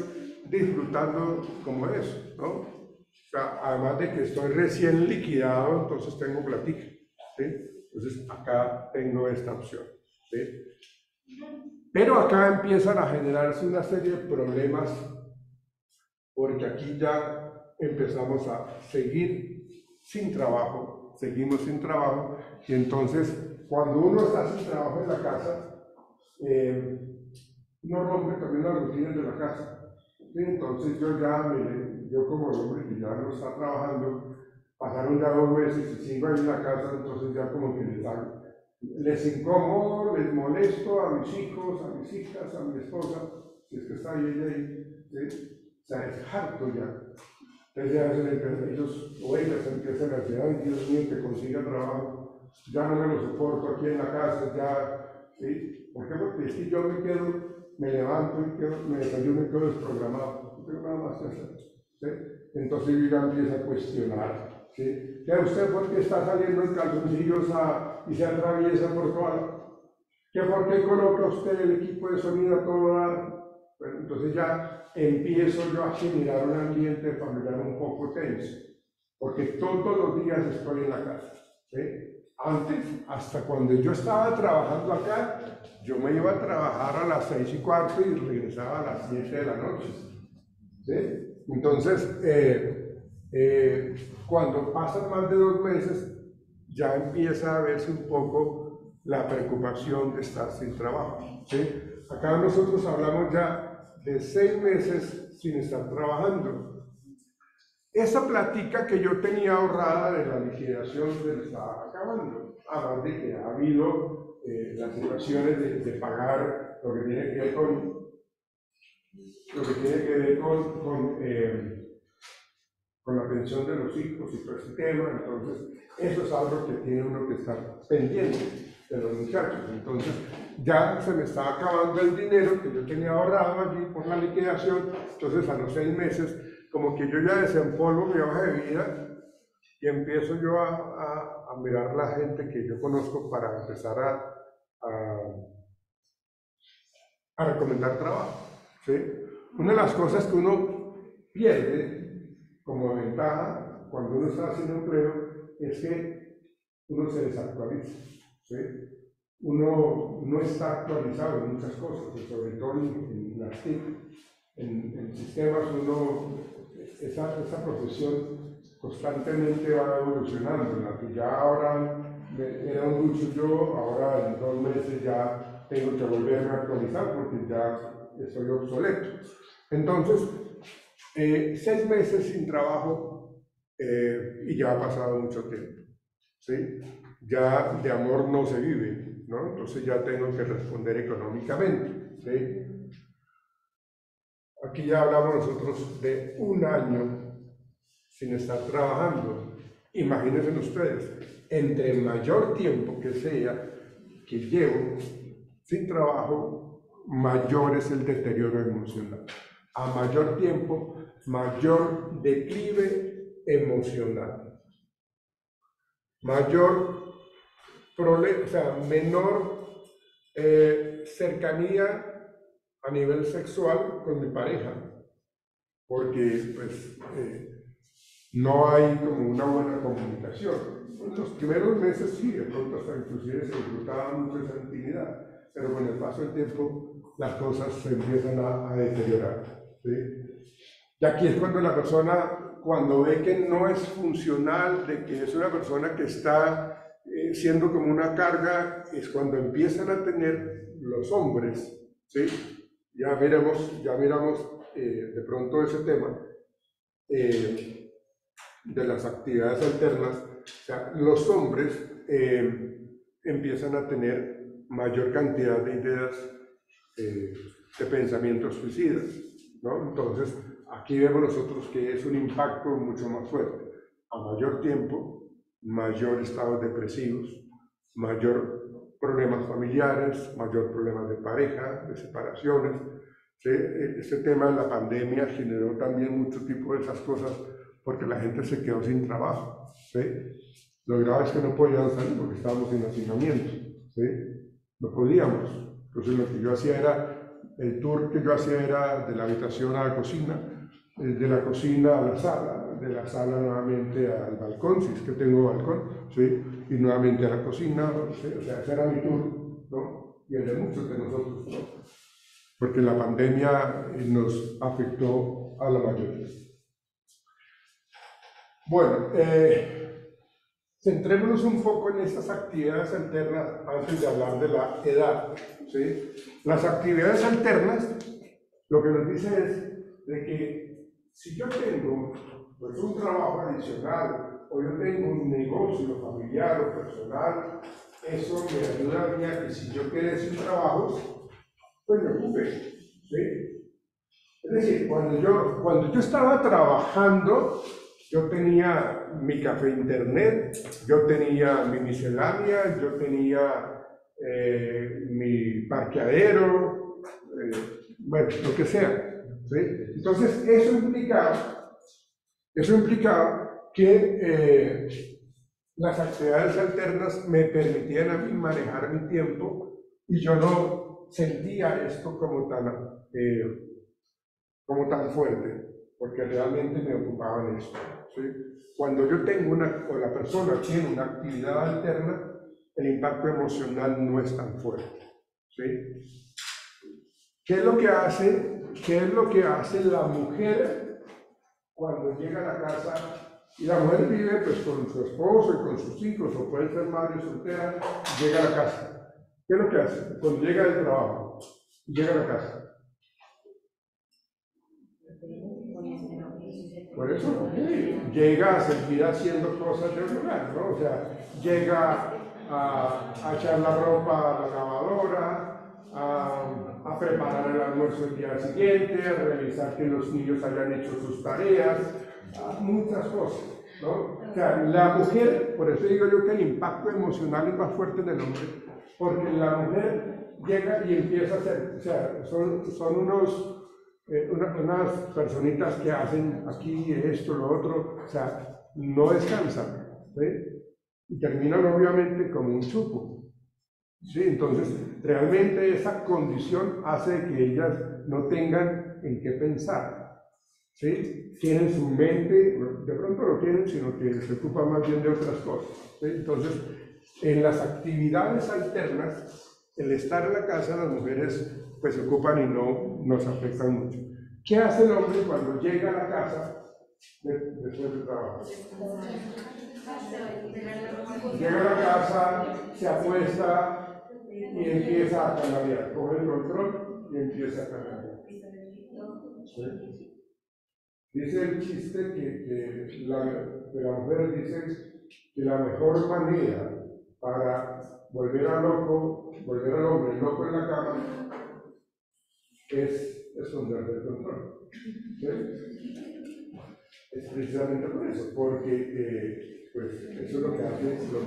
disfrutando como eso, ¿no? O sea, además de que estoy recién liquidado, entonces tengo platica, ¿sí? Entonces acá tengo esta opción, ¿sí? Pero acá empiezan a generarse una serie de problemas porque aquí ya empezamos a seguir sin trabajo, seguimos sin trabajo, y entonces cuando uno está sin trabajo en la casa, uno rompe también las rutinas de la casa. ¿Sí? Entonces yo como hombre que ya no está trabajando, pasaron ya 2 meses y sigo ahí en la casa, entonces ya como que les incomodo, les molesto a mis hijos, a mis hijas, a mi esposa, si es que está ella ahí, ¿sí? O sea, es harto ya. Entonces ya ellos o ellas empiezan a decir, ay Dios mío, que consiga trabajo, ya no me lo soporto aquí en la casa, ya, ¿sí? ¿Por qué? Porque si yo me levanto y me desayuno y quedo desprogramado, no tengo nada más que hacer, ¿sí? Entonces yo ya empiezo a cuestionar, ¿sí? ¿Qué usted por qué está saliendo en calzoncillos y se atraviesa por toda ¿Qué por qué coloca usted el equipo de sonido a todo? Bueno, entonces ya empiezo yo a generar un ambiente familiar un poco tenso, porque todos los días estoy en la casa, ¿sí? Antes, hasta cuando yo estaba trabajando acá, yo me iba a trabajar a las 6:15 y regresaba a las 7 de la noche, ¿sí? Entonces, cuando pasan más de 2 meses, ya empieza a verse un poco la preocupación de estar sin trabajo, ¿sí? Acá nosotros hablamos ya de 6 meses sin estar trabajando. Esa platica que yo tenía ahorrada de la liquidación se me estaba acabando. Además de que ha habido las situaciones de pagar lo que tiene que ver con la pensión de los hijos y todo ese tema. Entonces, eso es algo que tiene uno que estar pendiente de los muchachos. Entonces, ya se me estaba acabando el dinero que yo tenía ahorrado allí por la liquidación. Entonces, a los 6 meses, como que yo ya desempolvo mi hoja de vida y empiezo yo a mirar la gente que yo conozco para empezar a recomendar trabajo, ¿sí? Una de las cosas que uno pierde como ventaja cuando uno está haciendo empleo es que uno se desactualiza, ¿sí? Uno no está actualizado en muchas cosas, sobre todo en las TIC, en sistemas, esa profesión constantemente va evolucionando, en la que ya ahora era un lucho yo, ahora en 2 meses ya tengo que volverme a actualizar porque ya estoy obsoleto. Entonces, 6 meses sin trabajo y ya ha pasado mucho tiempo, ¿sí? Ya de amor no se vive, ¿no? Entonces ya tengo que responder económicamente, ¿sí? Aquí ya hablamos nosotros de 1 año sin estar trabajando. Imagínense ustedes, entre mayor tiempo que sea que llevo sin trabajo, mayor es el deterioro emocional. A mayor tiempo, mayor declive emocional. Mayor problema, o sea, menor cercanía a nivel sexual con mi pareja, porque pues no hay como una buena comunicación. En los primeros meses sí, de pronto hasta inclusive se disfrutaba mucho esa intimidad, pero con el paso del tiempo las cosas se empiezan a deteriorar, ¿sí? Y aquí es cuando la persona, cuando ve que no es funcional, de que es una persona que está siendo como una carga, es cuando empiezan a tener los hombres, ¿sí? Ya miramos de pronto ese tema de las actividades alternas. O sea, los hombres empiezan a tener mayor cantidad de ideas de pensamientos suicidas, ¿no? Entonces, aquí vemos nosotros que es un impacto mucho más fuerte. A mayor tiempo, mayor estados depresivos, mayor problemas familiares, mayor problemas de pareja, de separaciones. ¿Sí? Este tema de la pandemia generó también mucho tipo de esas cosas porque la gente se quedó sin trabajo, ¿sí? Lo grave es que no podían salir porque estábamos en hacinamiento, ¿sí? No podíamos. Entonces lo que yo hacía era, el tour que yo hacía era de la habitación a la cocina, de la cocina a la sala, de la sala nuevamente al balcón, si es que tengo balcón, ¿sí? Y nuevamente a la cocina, ¿sí? O sea, ese era mi turno, ¿no? Y el de muchos de nosotros, ¿no? Porque la pandemia nos afectó a la mayoría. Bueno, centrémonos un poco en estas actividades alternas antes de hablar de la edad, ¿sí? Las actividades alternas lo que nos dice es de que si yo tengo pues, un trabajo adicional o yo tengo un negocio familiar o personal, eso me ayuda a mí a que si yo quede sin trabajo, pues me ocupe, ¿sí? Es decir, cuando yo estaba trabajando, yo tenía mi café internet, yo tenía mi miscelánea, yo tenía mi parqueadero, bueno, lo que sea, ¿sí? Entonces, eso implicaba que las actividades alternas me permitían a mí manejar mi tiempo y yo no sentía esto como tan fuerte, porque realmente me ocupaba en esto, ¿sí? Cuando yo tengo o la persona tiene una actividad alterna, el impacto emocional no es tan fuerte, ¿sí? ¿Qué es lo que hace la mujer cuando llega a la casa? Y la mujer vive pues con su esposo y con sus hijos, o puede ser madre soltera, llega a la casa. ¿Qué es lo que hace? Cuando llega del trabajo, llega a la casa. Por eso, llega a seguir haciendo cosas del hogar, ¿no? O sea, llega a echar la ropa a la lavadora, a preparar el almuerzo el día siguiente, a revisar que los niños hayan hecho sus tareas, muchas cosas, ¿no? O sea, la mujer, por eso digo yo que el impacto emocional es más fuerte del hombre, porque la mujer llega y empieza a hacer, o sea, son unas personitas que hacen aquí esto, lo otro, o sea, no descansan, ¿sí? Y terminan obviamente como un chupo, ¿sí? Entonces, realmente esa condición hace que ellas no tengan en qué pensar, ¿sí? Tienen su mente, de pronto lo tienen, sino que se ocupan más bien de otras cosas, ¿sí? Entonces, en las actividades alternas, el estar en la casa, las mujeres pues se ocupan y no nos afectan mucho. ¿Qué hace el hombre cuando llega a la casa después del trabajo? Llega a la casa, se acuesta y empieza a canalear, coge el control y empieza a canalear. ¿Sí? Dice el chiste que la mujer dice que la mejor manera para volver al hombre loco en la cama es esconderle el control, ¿sí? Es precisamente por eso, porque pues eso es lo que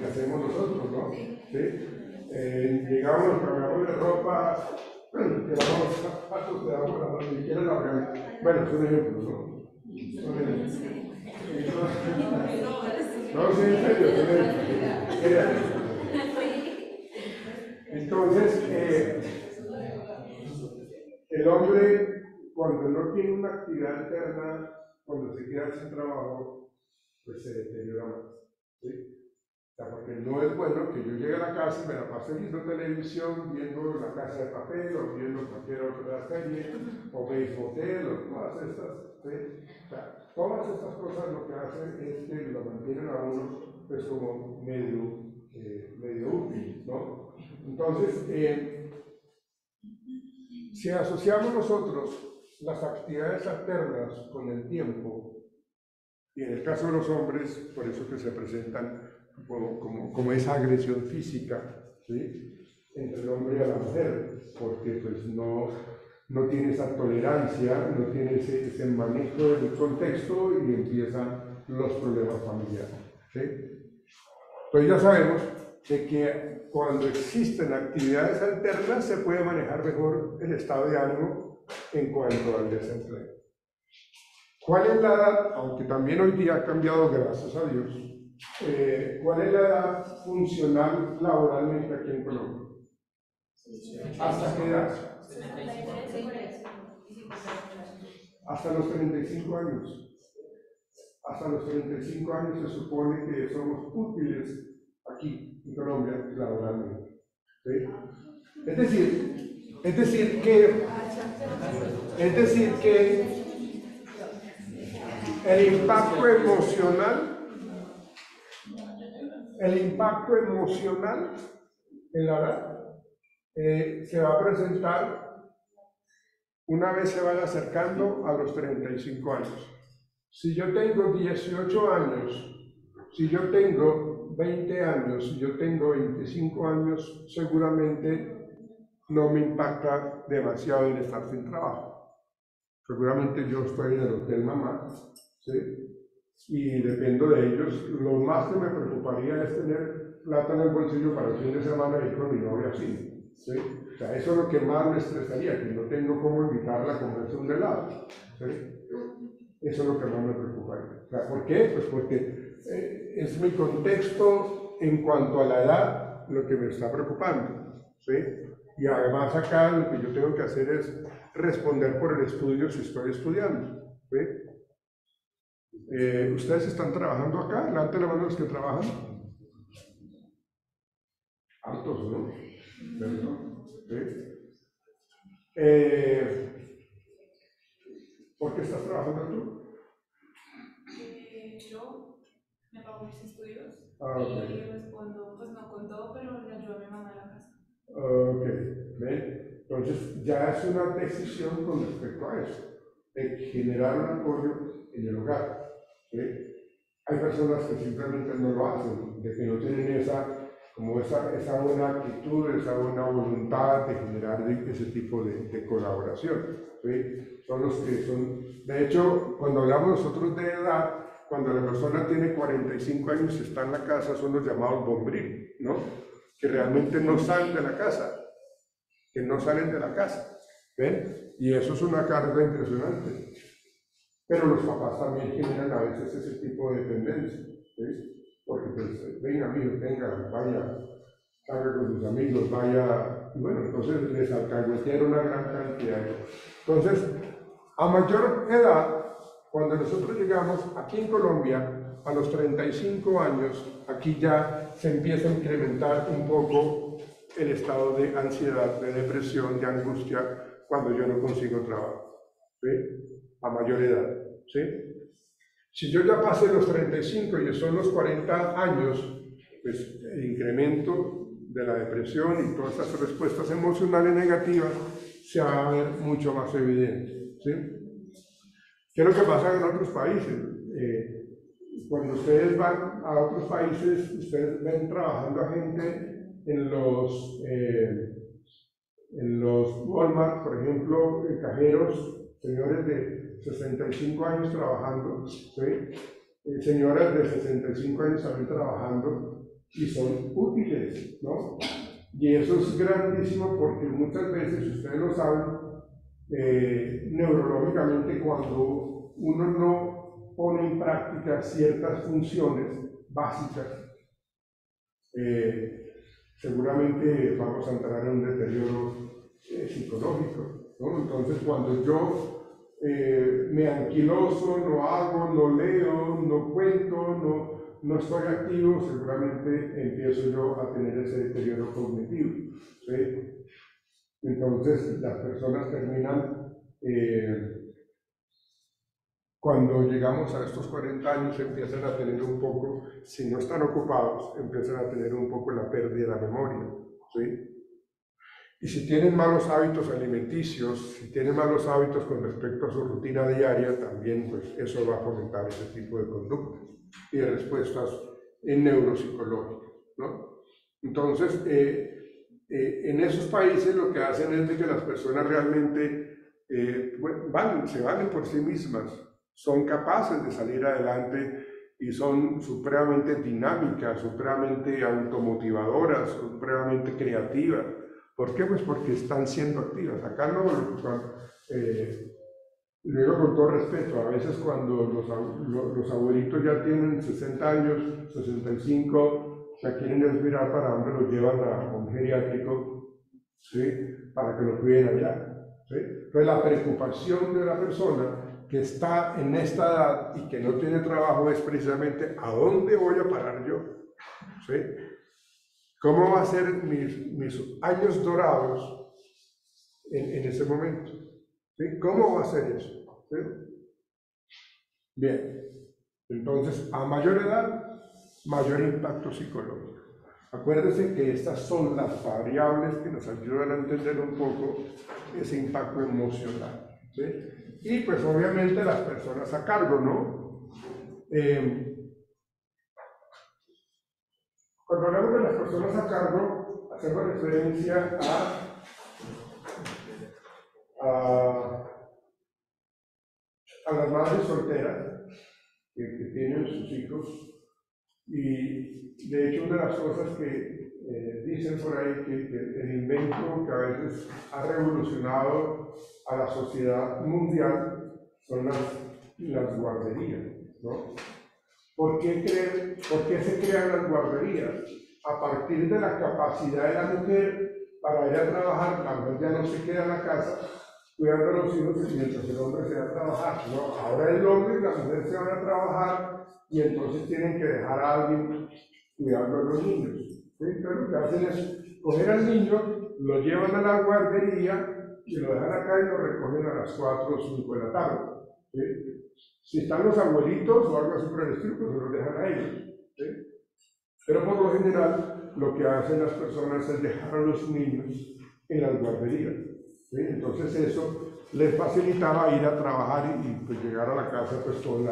hacemos nosotros, ¿no? ¿Sí? Llegamos, nos cambiamos de ropa, quedamos zapatos, quedamos la mano, ni siquiera la organa. Bueno, es un ejemplo, ¿no? No, sí, en serio, entonces, el hombre, cuando no tiene una actividad alterna, cuando se queda sin trabajo, pues se deteriora más, ¿sí? O sea, porque no es bueno que yo llegue a la casa y me la pase viendo televisión, viendo La Casa de Papel, o viendo cualquier otra serie, o Bates Motel, o todas estas, ¿sí? O sea, todas estas cosas lo que hacen es que lo mantienen a uno, pues, como medio útil, ¿no? Entonces, si asociamos nosotros las actividades alternas con el tiempo, y en el caso de los hombres, por eso que se presentan como esa agresión física, ¿sí? Entre el hombre y la mujer, porque pues no tiene esa tolerancia, no tiene ese manejo del contexto y empiezan los problemas familiares, ¿sí? Entonces ya sabemos de que cuando existen actividades alternas se puede manejar mejor el estado de ánimo en cuanto al desempleo. ¿Cuál es la edad? Aunque también hoy día ha cambiado, gracias a Dios. ¿Cuál es la edad funcional laboralmente aquí en Colombia? ¿Hasta qué edad? Hasta los 35 años. hasta los 35 años se supone que somos útiles aquí en Colombia laboralmente. ¿Sí? Es decir que el impacto emocional en la edad se va a presentar una vez se vaya acercando a los 35 años. Si yo tengo 18 años, si yo tengo 20 años, si yo tengo 25 años, seguramente no me impacta demasiado el estar sin trabajo. Seguramente yo estoy en el hotel mamá, ¿sí? Y dependo de ellos. Lo más que me preocuparía es tener plata en el bolsillo para el fin de semana y ir con mi novia así, ¿sí? O sea, eso es lo que más me estresaría, que no tengo cómo invitarla a comerse un helado, ¿sí? Eso es lo que más me preocuparía. O sea, ¿por qué? Pues porque es mi contexto en cuanto a la edad lo que me está preocupando, ¿sí? Y además acá lo que yo tengo que hacer es responder por el estudio si estoy estudiando, ¿sí? ¿Ustedes están trabajando acá? Levanten la mano los que trabajan. Hartos, ¿no? ¿Sí? ¿Por qué estás trabajando tú? Yo me pago mis estudios Okay. y respondo, pues no con todo, pero le ayudo a mi mamá en la casa. Ok, ¿ven? Entonces ya es una decisión con respecto a eso, de generar un apoyo en el hogar, ¿sí? Hay personas que simplemente no lo hacen, de que no tienen esa buena actitud, esa buena voluntad de generar ese tipo de colaboración, ¿sí? Son los que son, de hecho, cuando hablamos nosotros de edad, cuando la persona tiene 45 años y está en la casa, son los llamados bombril, ¿no? Que realmente no salen de la casa, que no salen de la casa, ¿ven? Y eso es una carga impresionante. Pero los papás también generan a veces ese tipo de dependencia, ¿sí? Porque pues, venga amigo, venga, vaya, salga con sus amigos, vaya, y bueno, entonces les alcahuetean una gran cantidad. Entonces, a mayor edad, cuando nosotros llegamos aquí en Colombia, a los 35 años, aquí ya se empieza a incrementar un poco el estado de ansiedad, de depresión, de angustia, cuando yo no consigo trabajo, ¿sí? A mayor edad, ¿sí? Si yo ya pasé los 35 y son los 40 años, pues el incremento de la depresión y todas esas respuestas emocionales negativas se va a ver mucho más evidente, ¿sí? ¿Qué es lo que pasa en otros países? Cuando ustedes van a otros países, ustedes ven trabajando a gente en los Walmart, por ejemplo, cajeros, señores de 65 años trabajando, ¿sí? Señoras de 65 años también trabajando y son útiles, ¿no? Y eso es grandísimo porque muchas veces, ustedes lo saben, neurológicamente cuando uno no pone en práctica ciertas funciones básicas, seguramente vamos a entrar en un deterioro psicológico, ¿no? Entonces cuando yo me anquiloso, no hago, no leo, no cuento, no estoy activo, seguramente empiezo yo a tener ese deterioro cognitivo, ¿sí? Entonces las personas terminan, cuando llegamos a estos 40 años, empiezan a tener un poco, si no están ocupados, empiezan a tener un poco la pérdida de la memoria, ¿sí? Y si tienen malos hábitos alimenticios, si tienen malos hábitos con respecto a su rutina diaria, también pues eso va a fomentar ese tipo de conductas y de respuestas neuropsicológicas, ¿no? Entonces, en esos países lo que hacen es de que las personas realmente se valen por sí mismas, son capaces de salir adelante y son supremamente dinámicas, supremamente automotivadoras, supremamente creativas. ¿Por qué? Pues porque están siendo activas. Acá no, luego con todo respeto, a veces cuando los abuelitos ya tienen 60 años, 65, ya quieren respirar para donde los llevan a un geriátrico, ¿sí? Para que lo cuiden allá, ¿sí? Entonces la preocupación de la persona que está en esta edad y que no tiene trabajo es precisamente ¿a dónde voy a parar yo? ¿Sí? ¿Cómo va a ser mis años dorados en ese momento? ¿Sí? ¿Cómo va a ser eso? ¿Sí? Bien, entonces a mayor edad, mayor impacto psicológico. Acuérdense que estas son las variables que nos ayudan a entender un poco ese impacto emocional. ¿Sí? Y pues obviamente las personas a cargo, ¿no? Cuando hablamos de las personas a cargo, hacemos referencia a las madres solteras que tienen sus hijos. Y de hecho una de las cosas que dicen por ahí que el invento que a veces ha revolucionado a la sociedad mundial son las guarderías, ¿no? ¿Por qué se crean las guarderías? A partir de la capacidad de la mujer para ir a trabajar, la mujer ya no se queda en la casa cuidando a los hijos mientras el hombre se va a trabajar, ¿no? Ahora el hombre y la mujer se van a trabajar y entonces tienen que dejar a alguien cuidando a los niños. ¿Sí? Entonces lo que hacen es coger al niño, lo llevan a la guardería y lo dejan acá y lo recogen a las 4 o 5 de la tarde. ¿Sí? Si están los abuelitos o algo así por el estilo, pues se los dejan a ellos. ¿Sí? Pero por lo general, lo que hacen las personas es dejar a los niños en las guarderías. ¿Sí? Entonces eso les facilitaba ir a trabajar y pues llegar a la casa pues con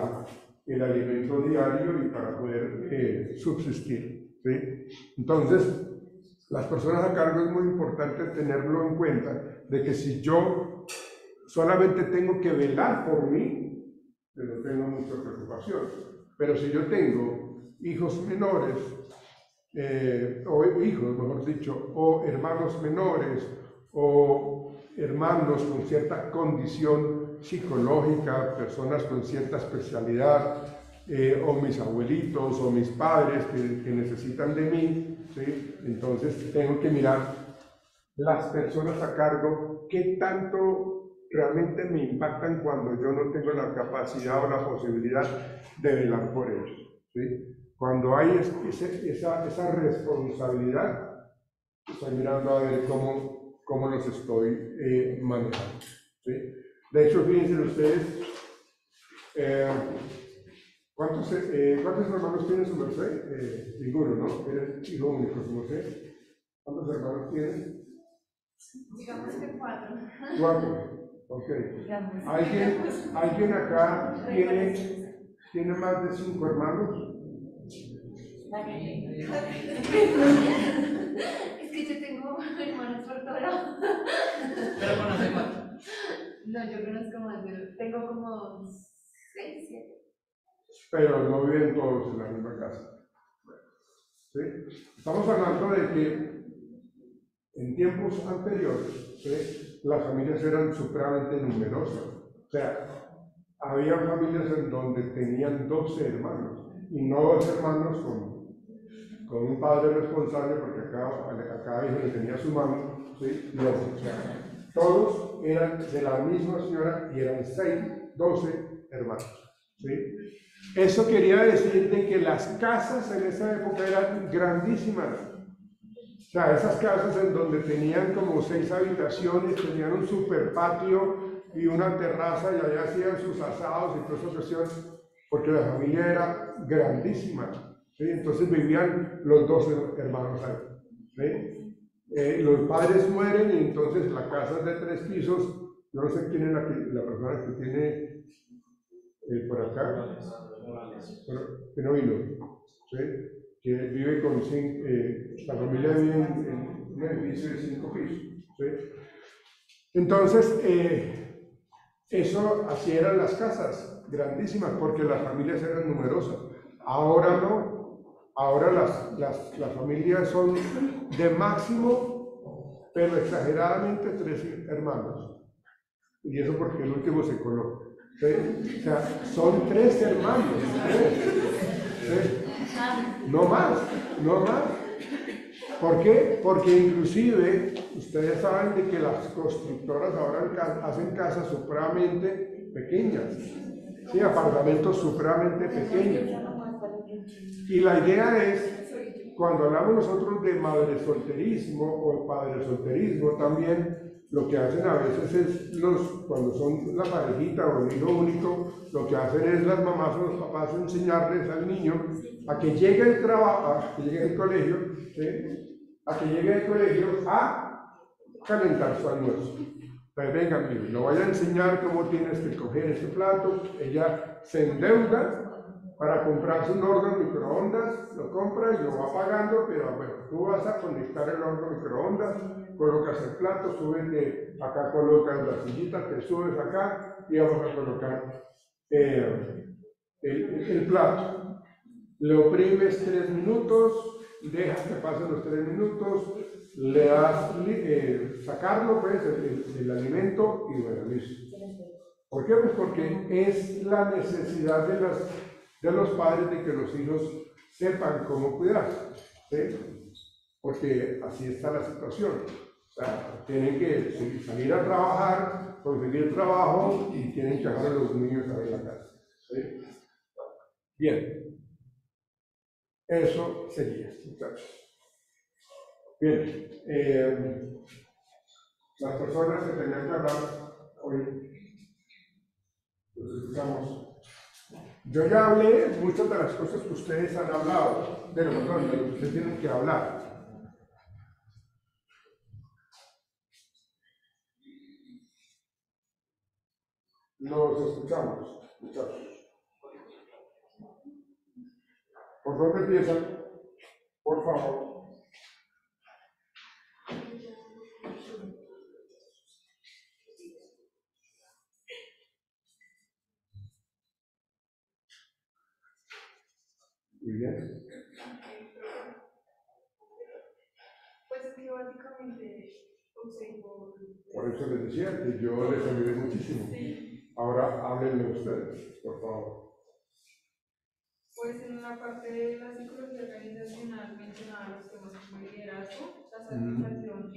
el alimento diario y para poder subsistir. ¿Sí? Entonces, las personas a cargo es muy importante tenerlo en cuenta, de que si yo solamente tengo que velar por mí, pues no tengo mucha preocupación. Pero si yo tengo hijos menores, o hijos, mejor dicho, o hermanos menores, o hermanos con cierta condición psicológica, personas con cierta especialidad, o mis abuelitos o mis padres que necesitan de mí, ¿sí? Entonces tengo que mirar las personas a cargo, qué tanto realmente me impactan cuando yo no tengo la capacidad o la posibilidad de velar por ellos. ¿Sí? Cuando hay esa responsabilidad, estoy mirando a ver cómo los estoy manejando. ¿Sí? De hecho, fíjense ustedes, ¿cuántos hermanos tiene su merced? Ninguno, ¿no? Eres hijo único, su merced. ¿Cuántos hermanos tienen? Digamos que 4. 4. Ok. ¿Alguien acá tiene más de 5 hermanos? Es que yo tengo hermanos por todo lado. ¿Pero conoce cuánto? No, yo conozco más tengo como 6, 7. Pero no viven todos en la misma casa. ¿Sí? Estamos hablando de que en tiempos anteriores, ¿sí?, las familias eran supremamente numerosas. O sea, había familias en donde tenían 12 hermanos, y no 2 hermanos con un padre responsable, porque a cada hijo le tenía su mano, ¿sí? No, o sea, todos eran de la misma señora y eran 12 hermanos. ¿Sí? Eso quería decir de que las casas en esa época eran grandísimas. O sea, esas casas en donde tenían como 6 habitaciones, tenían un super patio y una terraza, y allá hacían sus asados y toda esa cuestión, porque la familia era grandísima. ¿Sí? Entonces vivían los 12 hermanos ahí. ¿Sí? Los padres mueren y entonces la casa es de 3 pisos. Yo no sé quién es la persona que tiene por acá, que no vino. ¿Sí? Que vive con 5, la familia vive en un edificio de 5 pisos. ¿Sí? Entonces, eso así eran las casas, grandísimas, porque las familias eran numerosas. Ahora no, ahora las familias son de máximo, pero exageradamente 3 hermanos. Y eso porque el último se coló. ¿Sí? O sea, son 3 hermanos. ¿Sí? No más. ¿Por qué? Porque inclusive ustedes saben de que las constructoras ahora hacen casas supremamente pequeñas, ¿sí? Apartamentos supremamente pequeños. Y la idea es, cuando hablamos nosotros de madre solterismo o padre solterismo también, lo que hacen a veces es, cuando son la parejita o el hijo único, lo que hacen es las mamás o los papás enseñarles al niño a que llegue al trabajo, a que llegue al colegio, ¿sí? A que llegue al colegio a calentar su almuerzo. Entonces, venga, mire, lo voy a enseñar cómo tienes que coger este plato. Ella se endeuda para comprarse un horno microondas, lo compra y lo va pagando, pero bueno, tú vas a conectar el horno microondas, colocas el plato, subes acá, colocas la sillita, te subes acá y vamos a colocar el plato. Le oprimes 3 minutos, dejas que pasen los 3 minutos, le das sacarlo, pues, el alimento y bueno, listo. ¿Por qué? Pues porque es la necesidad de los padres de que los hijos sepan cómo cuidarse, ¿sí? Porque así está la situación. O sea, tienen que salir a trabajar, conseguir trabajo y tienen que dejar a los niños en la casa, ¿sí? Bien. Eso sería, muchachos. Bien. Las personas que tenían que hablar hoy, los escuchamos. Yo ya hablé muchas de las cosas que ustedes han hablado, de lo que ustedes tienen que hablar. Los escuchamos, muchachos. ¿Por dónde empiezan? Por favor. Muy bien. Pues es que básicamente observo. Por eso les decía que yo les ayudé muchísimo. Sí. Ahora háblenme ustedes, por favor. Pues en la parte de la psicología organizacional mencionaba los temas como el liderazgo, la satisfacción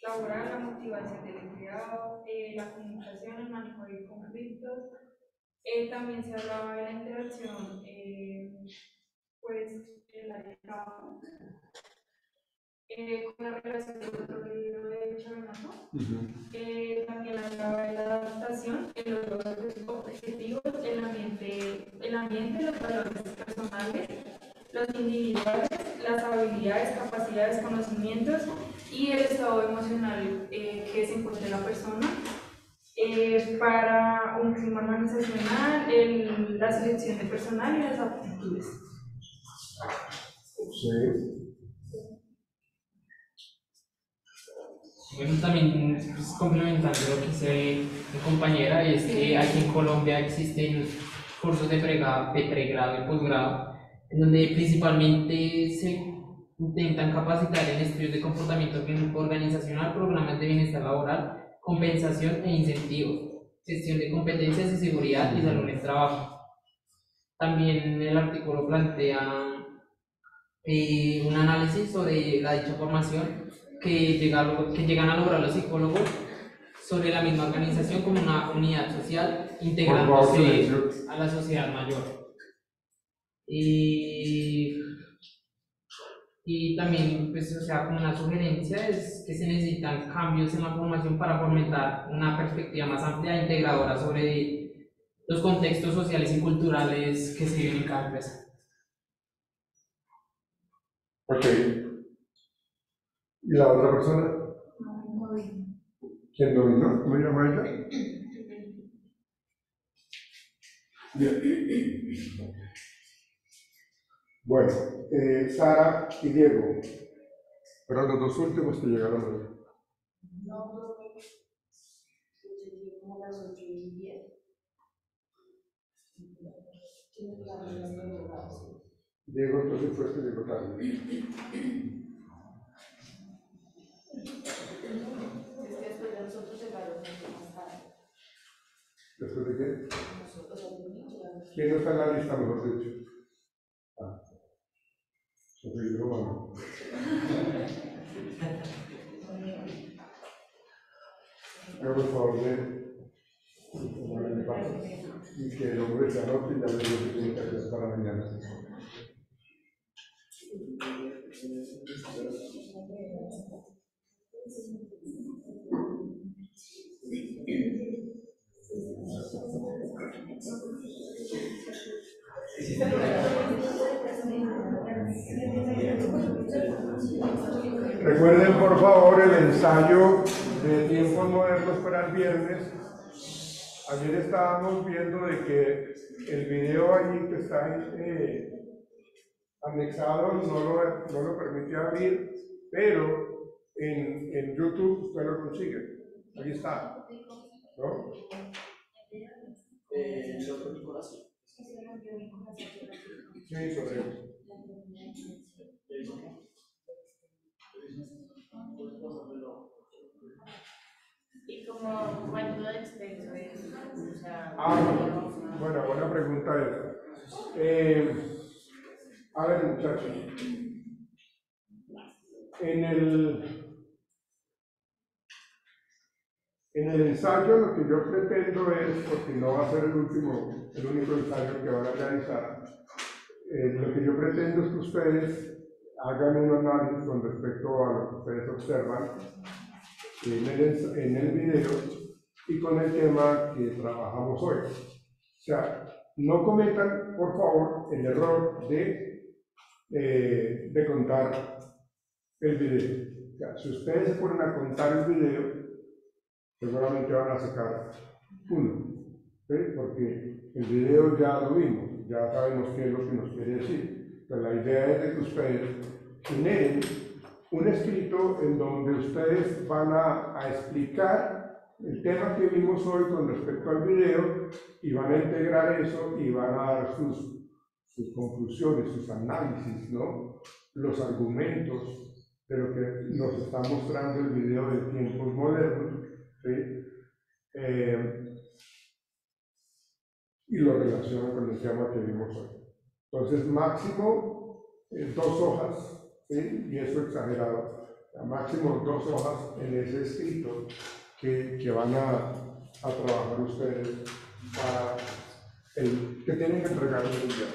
laboral, la motivación del empleado, la comunicación, el manejo de conflictos. También se hablaba de la interacción, pues, en la de trabajo, con la relación del otro libro de Chavenato. También hablaba de la adaptación en los objetivos, el ambiente, los valores personales, los individuales, las habilidades, capacidades, conocimientos y el estado emocional que se encuentra la persona. Para un clima organizacional, la selección de personal y las aptitudes. Sí. Bueno, también pues, complementando lo que dice mi compañera, es que aquí en Colombia existen cursos de pregrado y posgrado, en donde principalmente se intentan capacitar en estudios de comportamiento organizacional, programas de bienestar laboral, compensación e incentivos, gestión de competencias y seguridad y salud en el trabajo. También el artículo plantea un análisis sobre la dicha formación que llegan a lograr los psicólogos sobre la misma organización como una unidad social integrándose a la sociedad mayor. Y también, pues, o sea, como una sugerencia es que se necesitan cambios en la formación para fomentar una perspectiva más amplia e integradora sobre los contextos sociales y culturales que se viven en cada empresa. Ok. ¿Y la otra persona? ¿Quién dominó? ¿Cómo se llama ella? Bien. Bueno, Sara y Diego, fueron los dos últimos que llegaron hoy. No, llegué como a las 8:10. Diego entonces fue el que llegó tarde. Es que después de nosotros llegaron más tarde. ¿Después de qué? Nosotros llegaron. ¿Quién no está en la lista, mejor dicho? Soy yo, bueno. Por favor, Y que el hombre se anote y ya le digo que tiene que hacer para mañana. Recuerden por favor el ensayo de tiempos modernos para el viernes. Ayer estábamos viendo de que el video allí que está anexado no lo permite abrir, pero en YouTube usted lo consigue. Ahí está, ¿no? ¿El otro Nicolás? Sí, correcto. Y como cuánto de extenso es, o sea, Bueno, buena pregunta esa. A ver, muchachos, en el ensayo lo que yo pretendo es, porque no va a ser el único ensayo que van a realizar, lo que yo pretendo es que ustedes hagan un análisis con respecto a lo que ustedes observan en el video y con el tema que trabajamos hoy. O sea, no cometan, por favor, el error de contar el video. O sea, si ustedes se ponen a contar el video, seguramente van a sacar uno, ¿sí? Porque el video ya lo vimos, ya sabemos qué es lo que nos quiere decir. Pero la idea es de que ustedes generen un escrito en donde ustedes van a explicar el tema que vimos hoy con respecto al video y van a integrar eso y van a dar sus conclusiones, sus análisis, ¿no? Los argumentos de lo que nos está mostrando el video de tiempos modernos, ¿sí? Y lo relacionan con el tema que vimos hoy. Entonces, máximo 2 hojas, ¿sí? Y eso exagerado, máximo 2 hojas en ese escrito que van a trabajar ustedes para el que tienen que entregar el día.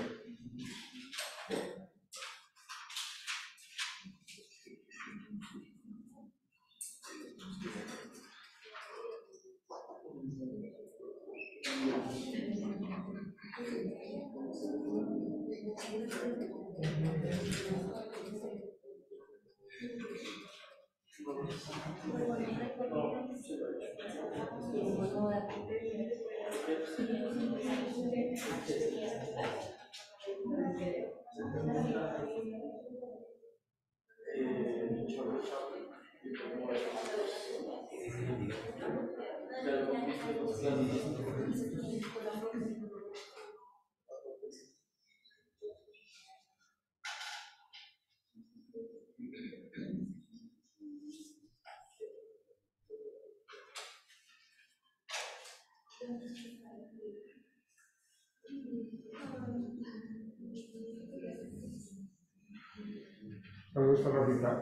¿Dónde está la mitad?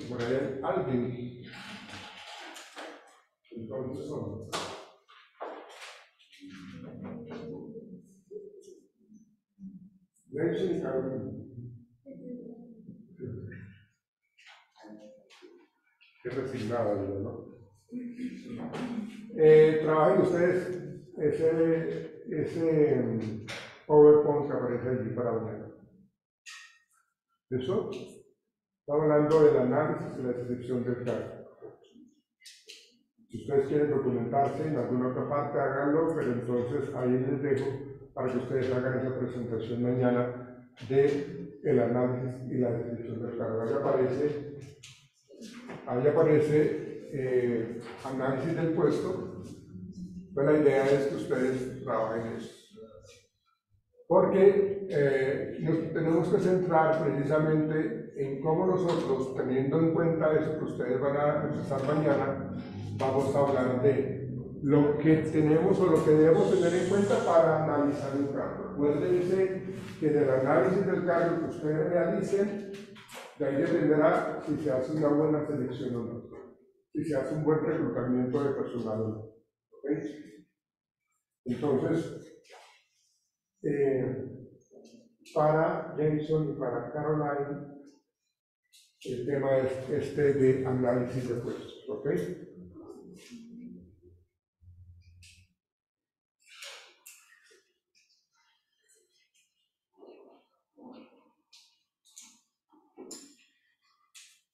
Por ahí hay alguien. Entonces son. Nelson y Carolina. Qué resignada, ¿no? Trabajen ustedes ese PowerPoint que aparece allí para mañana. ¿Eso? Estamos hablando del análisis y la descripción del caso. Si ustedes quieren documentarse en alguna otra parte, háganlo, pero entonces ahí les dejo para que ustedes hagan esa presentación mañana del análisis y la descripción del caso. Ahí aparece análisis del puesto. Pues la idea es que ustedes trabajen eso. Porque nos tenemos que centrar precisamente en cómo nosotros, teniendo en cuenta eso que ustedes van a empezar mañana, vamos a hablar de lo que tenemos o lo que debemos tener en cuenta para analizar un cargo. Acuérdense que del análisis del cargo que ustedes realicen, de ahí dependerá si se hace una buena selección o no. si se hace un buen reclutamiento de personal o no. ¿Ok? Entonces, para Jason y para Caroline, el tema es este de análisis de puestos. ¿Ok?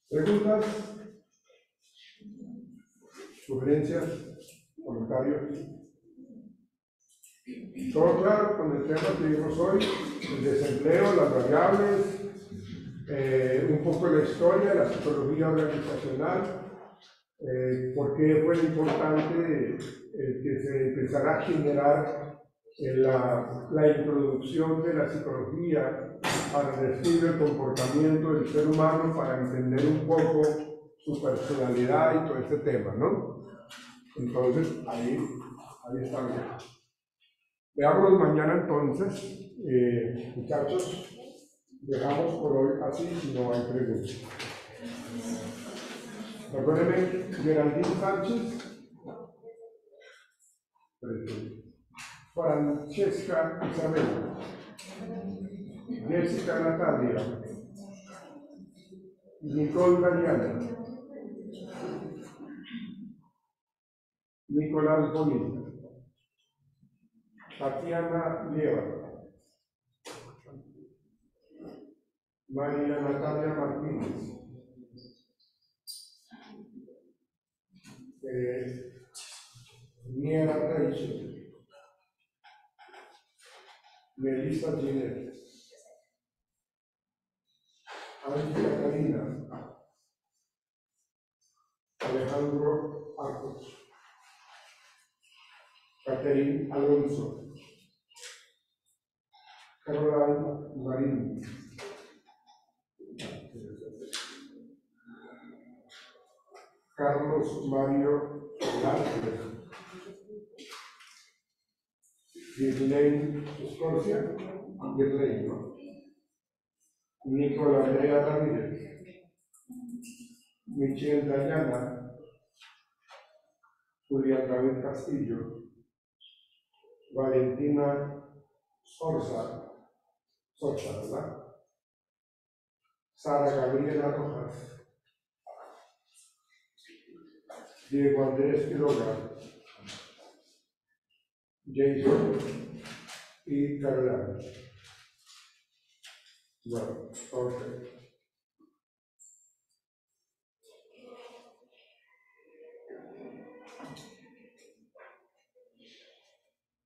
¿Preguntas? ¿Sugerencias? ¿Comentarios? ¿Todo claro con el tema que vimos hoy? El desempleo, las variables, un poco la historia, la psicología organizacional, por qué fue importante que se empezara a generar la introducción de la psicología para el estudio del comportamiento del ser humano, para entender un poco su personalidad y todo este tema, ¿no? Entonces, ahí está bien. Veámonos mañana entonces, muchachos, dejamos por hoy así si no hay preguntas. Recuérdenme, Geraldine Sánchez, Francesca Isabel, Jessica Natalia, Nicole Daniela, Nicolás Bonilla, Tatiana Lieva, María Natalia Martínez, Niera Rachel, Melissa Ginette, Ángela Karina, Alejandro Arcos, Catherine Alonso, Caroline Marín, Carlos Mario Lázaro, Ghislaine Escorcia, Ghislaine, ¿no? Nicola Andrea Ramírez, Michelle Dayana, Julián David Castillo, Valentina Sorza, ¿verdad? Sara Gabriela Rojas, Diego Andrés Quiroga, Jason y Carolina. Bueno, ok.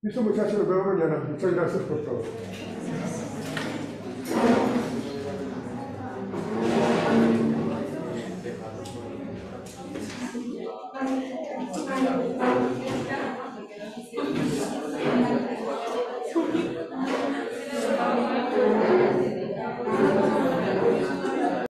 Listo, muchachos, nos vemos mañana. Muchas gracias por todo. Dejarlo.